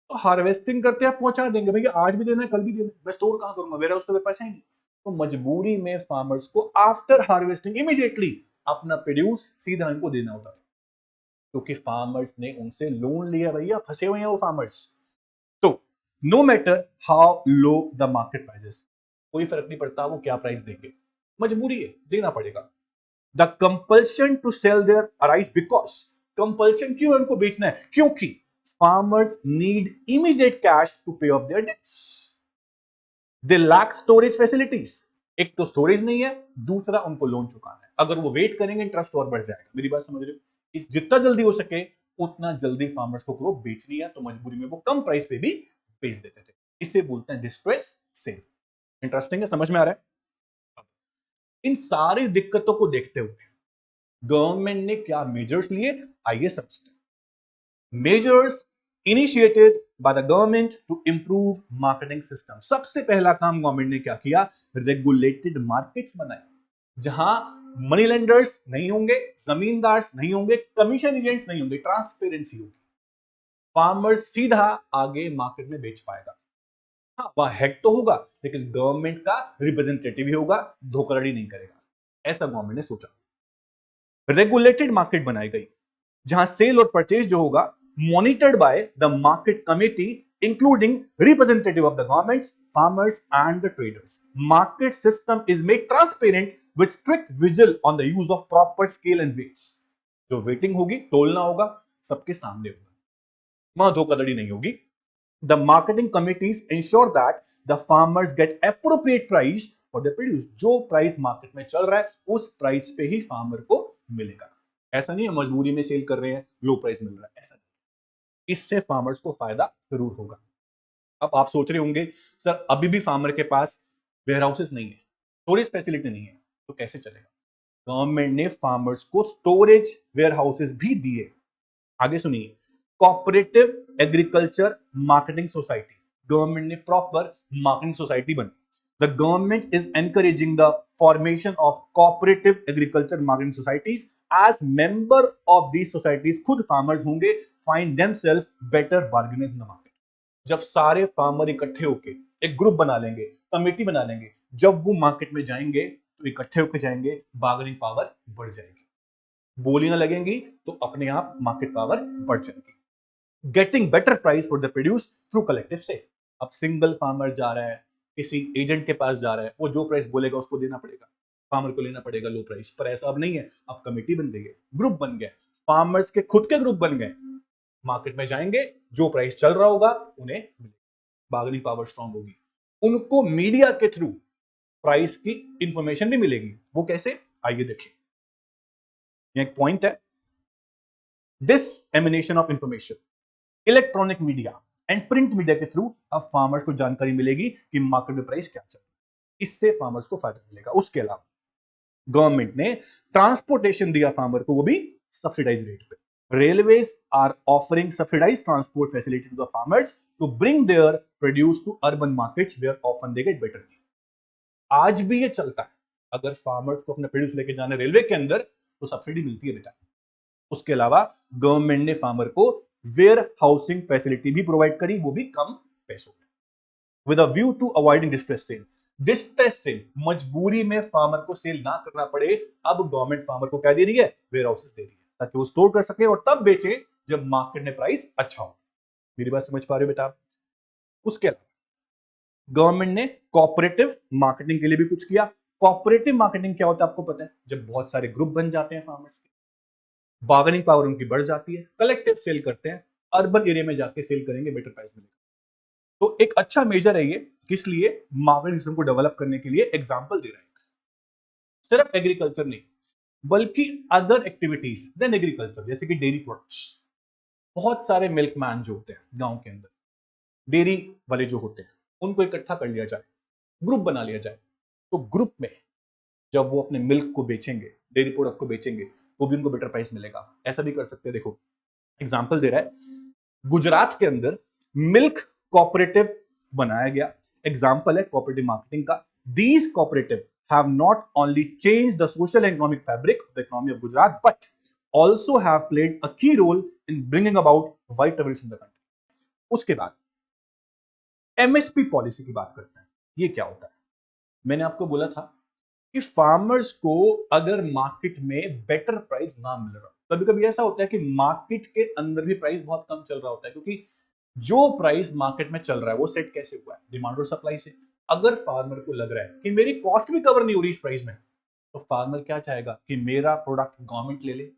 तो हार्वेस्टिंग करते आप पहुंचा देंगे, भैया आज भी देना है, कल भी देना है, मैं स्टोर कहां करूंगा, मेरा उसके पास है नहीं। तो मजबूरी में फार्मर्स को आफ्टर हार्वेस्टिंग इमीडिएटली अपना प्रोड्यूस सीधा इनको देना होता था, क्योंकि फार्मर्स ने उनसे लोन लिया। भैया फंसे हुए हैं वो फार्मर्स। तो no matter how low the market prices, कोई फर्क नहीं पड़ता वो क्या प्राइस देंगे, मजबूरी है, देना पड़ेगा। The compulsion to sell there arise because, compulsion क्यों है उनको बेचना है? क्योंकि farmers need immediate cash to pay off their debts. They lack storage facilities. एक तो स्टोरेज नहीं है, दूसरा उनको लोन चुकाना है। अगर वो वेट करेंगे इंटरेस्ट और बढ़ जाएगा। मेरी बात समझ रहे हो? इस जितना जल्दी हो सके उतना जल्दी फार्मर्स को क्रॉप बेचनी है, तो मजबूरी में वो कम प्राइस पे भी बेच देते थे। इसे बोलते हैं डिस्ट्रेस सेल। इंटरेस्टिंग है, समझ में आ रहा है? इन सारी दिक्कतों को देखते हुए गवर्नमेंट ने क्या मेजर्स लिए, आइए समझते हैं। Measures initiated by the government to improve marketing system. सबसे पहला काम गवर्नमेंट ने क्या किया? रेगुलेटेड मार्केट्स बनाए, जहां मनी लेंडर्स नहीं होंगे, जमींदार नहीं होंगे, कमीशन एजेंट्स नहीं होंगे, ट्रांसपेरेंसी होगी। फार्मर सीधा आगे मार्केट में बेच पाएगा। हाँ, वह हेड तो होगा, लेकिन गवर्नमेंट का रिप्रेजेंटेटिव ही होगा, धोखाधड़ी नहीं करेगा। ऐसा गवर्नमेंट ने सोचा। रेगुलेटेड मार्केट बनाई गई, जहां सेल और परचेज जो होगा monitored by the market committee including representative of the governments, farmers and the traders. Market system is made transparent with strict vigil on the use of proper scale and weights. जो weighting होगी, तोलना होगा, सबके सामने होगा, वहां धोखाधड़ी नहीं होगी। The marketing committees ensure that the farmers get appropriate price for the produce. जो प्राइस मार्केट में चल रहा है उस प्राइस पे ही फार्मर को मिलेगा। ऐसा नहीं है मजबूरी में सेल कर रहे हैं लो प्राइस मिल रहा है, ऐसा नहीं। इससे फार्मर्स को फायदा जरूर होगा। अब आप सोच रहे होंगे सर अभी भी फार्मर के पास वेयर हाउसेस नहीं है, स्टोरेज फैसिलिटी नहीं है, तो कैसे चलेगा? गवर्नमेंट ने फार्मर्स को स्टोरेज वेयर हाउसेस भी दिए। आगे सुनिए, cooperative agriculture marketing society, government ने प्रॉपर मार्केटिंग सोसाइटी बनी। The government is encouraging the formation of cooperative agriculture marketing societies. As member of these societies खुद फार्मर्स होंगे, find themselves better bargainers in the market. जब सारे farmer इकट्ठे होके एक group बना लेंगे, कमेटी बना लेंगे, जब वो मार्केट में जाएंगे तो इकट्ठे होके जाएंगे, बार्गेनिंग पावर बढ़ जाएगी, बोलियां लगेंगी तो अपने आप मार्केट पावर बढ़ जाएगी। Getting better price for the produce through collective sale. अब सिंगल फार्मर जा रहा है, किसी एजेंट के पास जा रहा है, वो जो प्राइस बोलेगा उसको देना पड़ेगा, फार्मर को लेना पड़ेगा लो प्राइस पर। ऐसा अब नहीं है, अब कमेटी बन गई है, ग्रुप बन गया, फार्मर्स के खुद के ग्रुप बन गए, मार्केट में जाएंगे, जो प्राइस चल रहा होगा उन्हें मिलेगा, बार्गेनिंग पावर स्ट्रांग होगी। उनको मीडिया के थ्रू प्राइस की इंफॉर्मेशन भी मिलेगी। वो कैसे, आइए देखिए। एक पॉइंट है, dissemination of information, electronic media and print media के थ्रू अब फार्मर्स को जानकारी मिलेगी कि मार्केट में प्राइस क्या चल रहा है, इससे फार्मर्स को फायदा मिलेगा। उसके अलावा गवर्नमेंट ने ट्रांसपोर्टेशन दिया फार्मर को, वो भी सब्सिडाइज रेट पे। Railways are offering subsidized transport facility to the farmers to bring their produce to urban markets where often they get better deal. आज भी ये चलता है, अगर फार्मर्स को अपने प्रोड्यूस लेके जाने रेलवे के अंदर तो सब्सिडी मिलती है बेटा। उसके अलावा गवर्नमेंट ने फार्मर को वेयर हाउसिंग फैसिलिटी भी प्रोवाइड करी, वो भी कम पैसों में, with a view to avoiding distress sale. Distress sale, मजबूरी में फार्मर को सेल ना करना पड़े, अब गवर्नमेंट फार्मर को क्या दे रही है, वेयर हाउसेस दे रही है, ताकि वो स्टोर कर सके और तब बेचे जब मार्केट में प्राइस अच्छा हो। मेरी बात समझ पा रहे हो बेटा? उसके अलावा गवर्नमेंट ने कोऑपरेटिव मार्केटिंग के लिए भी कुछ किया। कोऑपरेटिव मार्केटिंग क्या होता है आपको पता है, जब बहुत सारे ग्रुप बन जाते हैं फार्मर्स के, बार्गेनिंग पावर उनकी बढ़ जाती है, कलेक्टिव सेल करते हैं, अर्बन एरिया में जाके सेल करेंगे, बेटर प्राइस मिलेगा। तो एक अच्छा मेजर है ये, किस लिए, मार्केटिंग सिस्टम को डेवलप करने के लिए एग्जांपल दे रहा है। सिर्फ एग्रीकल्चर नहीं बल्कि अदर एक्टिविटीज देन एग्रीकल्चर, जैसे कि डेयरी प्रोडक्ट्स। बहुत सारे मिल्कमैन जो होते हैं गांव के अंदर, डेयरी वाले जो होते हैं, उनको इकट्ठा कर लिया जाए, ग्रुप बना लिया जाए, तो ग्रुप में जब वो अपने मिल्क को बेचेंगे, डेयरी प्रोडक्ट को बेचेंगे, तो भी उनको बेटर प्राइस मिलेगा। ऐसा भी कर सकते हैं। देखो एग्जांपल दे रहा है, गुजरात के अंदर मिल्क कोऑपरेटिव बनाया गया, एग्जांपल है कोऑपरेटिव मार्केटिंग का। These cooperative have not only changed the social and economic fabric of the economy of Gujarat, but also have played a key role in bringing about white revolution in the country. उसके बाद MSP policy की बात करते हैं। ये क्या होता है? मैंने आपको बोला था कि फार्मर्स को अगर मार्केट में बेटर प्राइस ना मिल रहा, कभी कभी ऐसा होता है कि मार्केट के अंदर भी प्राइस बहुत कम चल रहा होता है, क्योंकि जो प्राइस मार्केट में चल रहा है वो सेट कैसे हुआ है, डिमांड और सप्लाई से। अगर फार्मर को लग रहा है कि मेरी कॉस्ट भी कवर नहीं हो रही इस प्राइस में, तो फार्मर क्या चाहेगा कि मेरा प्रोडक्ट गवर्नमेंट ले ले,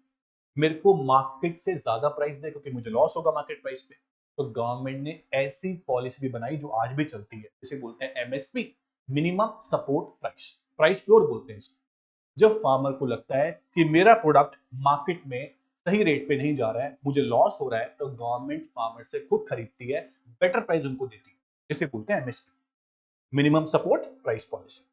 मेरे को मार्केट से ज्यादा प्राइस दे, क्योंकि मुझे लॉस होगा मार्केट प्राइस पे। तो गवर्नमेंट ने ऐसी पॉलिसी भी बनाई जो आज भी चलती है, जिसे बोलते हैं MSP, minimum support price, price floor बोलते हैं इसको। जब फार्मर को लगता है कि मेरा प्रोडक्ट मार्केट में सही रेट पे नहीं जा रहा है, मुझे लॉस हो रहा है, तो गवर्नमेंट फार्मर से खुद खरीदती है, बेटर प्राइस उनको देती है, जिसे बोलते हैं MSP, minimum support price policy.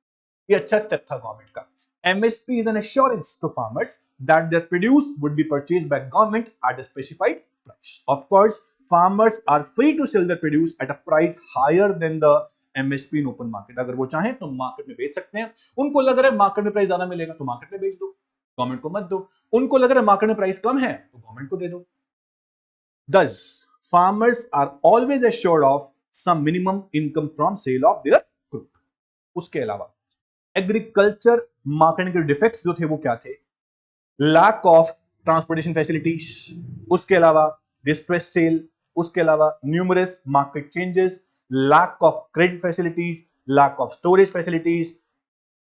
ये अच्छा स्टेप था गवर्नमेंट का। MSP is an assurance to farmers that their produce would be purchased by government at a specified price. Of course, farmers are free to sell their produce at a price higher than the MSP in open market. अगर वो चाहें तो market में बेच सकते हैं। उनको लग रहा है मार्केट में प्राइस ज्यादा मिलेगा तो मार्केट में बेच दो, गवर्नमेंट को मत दो। उनको लग रहा है मार्केट में प्राइस कम है तो गवर्नमेंट को दे दो। Thus, farmers are always assured of some minimum income from sale of their group. उसके अलावा एग्रीकल्चर मार्केटिंग के डिफेक्ट्स जो थे वो क्या थे? लैक ऑफ ट्रांसपोर्टेशन फैसिलिटीज, उसके अलावा डिस्ट्रेस सेल, उसके अलावा numerous market changes, lack of credit facilities, lack of storage facilities,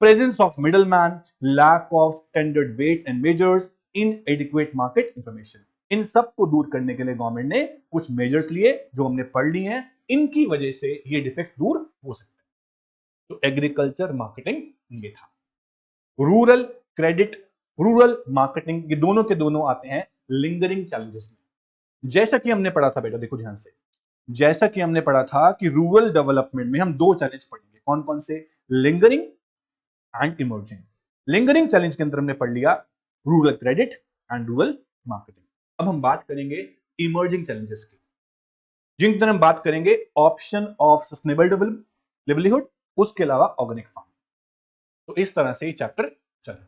presence of middleman, lack of standard weights and measures, inadequate market information. इन सब को दूर करने के लिए गवर्नमेंट ने कुछ मेजर्स लिए जो हमने पढ़ लिए हैं। इनकी वजह से ये डिफेक्ट्स दूर हो सकते हैं। तो एग्रीकल्चर मार्केटिंग ये था। रूरल क्रेडिट, रूरल मार्केटिंग, ये दोनों के दोनों आते हैं लिंगरिंग चैलेंजेस में। जैसा कि हमने पढ़ा था बेटा, देखो ध्यान से, जैसा कि हमने पढ़ा था कि रूरल डेवलपमेंट में हम दो चैलेंज पढ़ेंगे, कौन कौन से, lingering and emerging. Lingering challenge के अंदर हमने पढ़ लिया rural credit and rural marketing. अब हम बात करेंगे इमर्जिंग चैलेंजेस की, जिनके अंदर हम बात करेंगे ऑप्शन ऑफ सस्टेनेबल लिवलीहुड, उसके अलावा ऑर्गेनिक फार्म। तो इस तरह से ये चैप्टर चलेगा।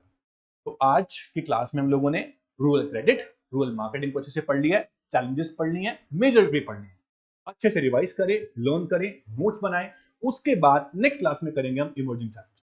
तो आज की क्लास में हम लोगों ने रूरल क्रेडिट, रूरल मार्केटिंग को अच्छे से पढ़ लिया है, चैलेंजेस पढ़ लिए हैं, मेजर्स भी पढ़ लिए हैं। अच्छे से रिवाइज करें, लर्न करें, नोट्स बनाएं। उसके बाद नेक्स्ट क्लास में करेंगे हम इमर्जिंग चैलेंज।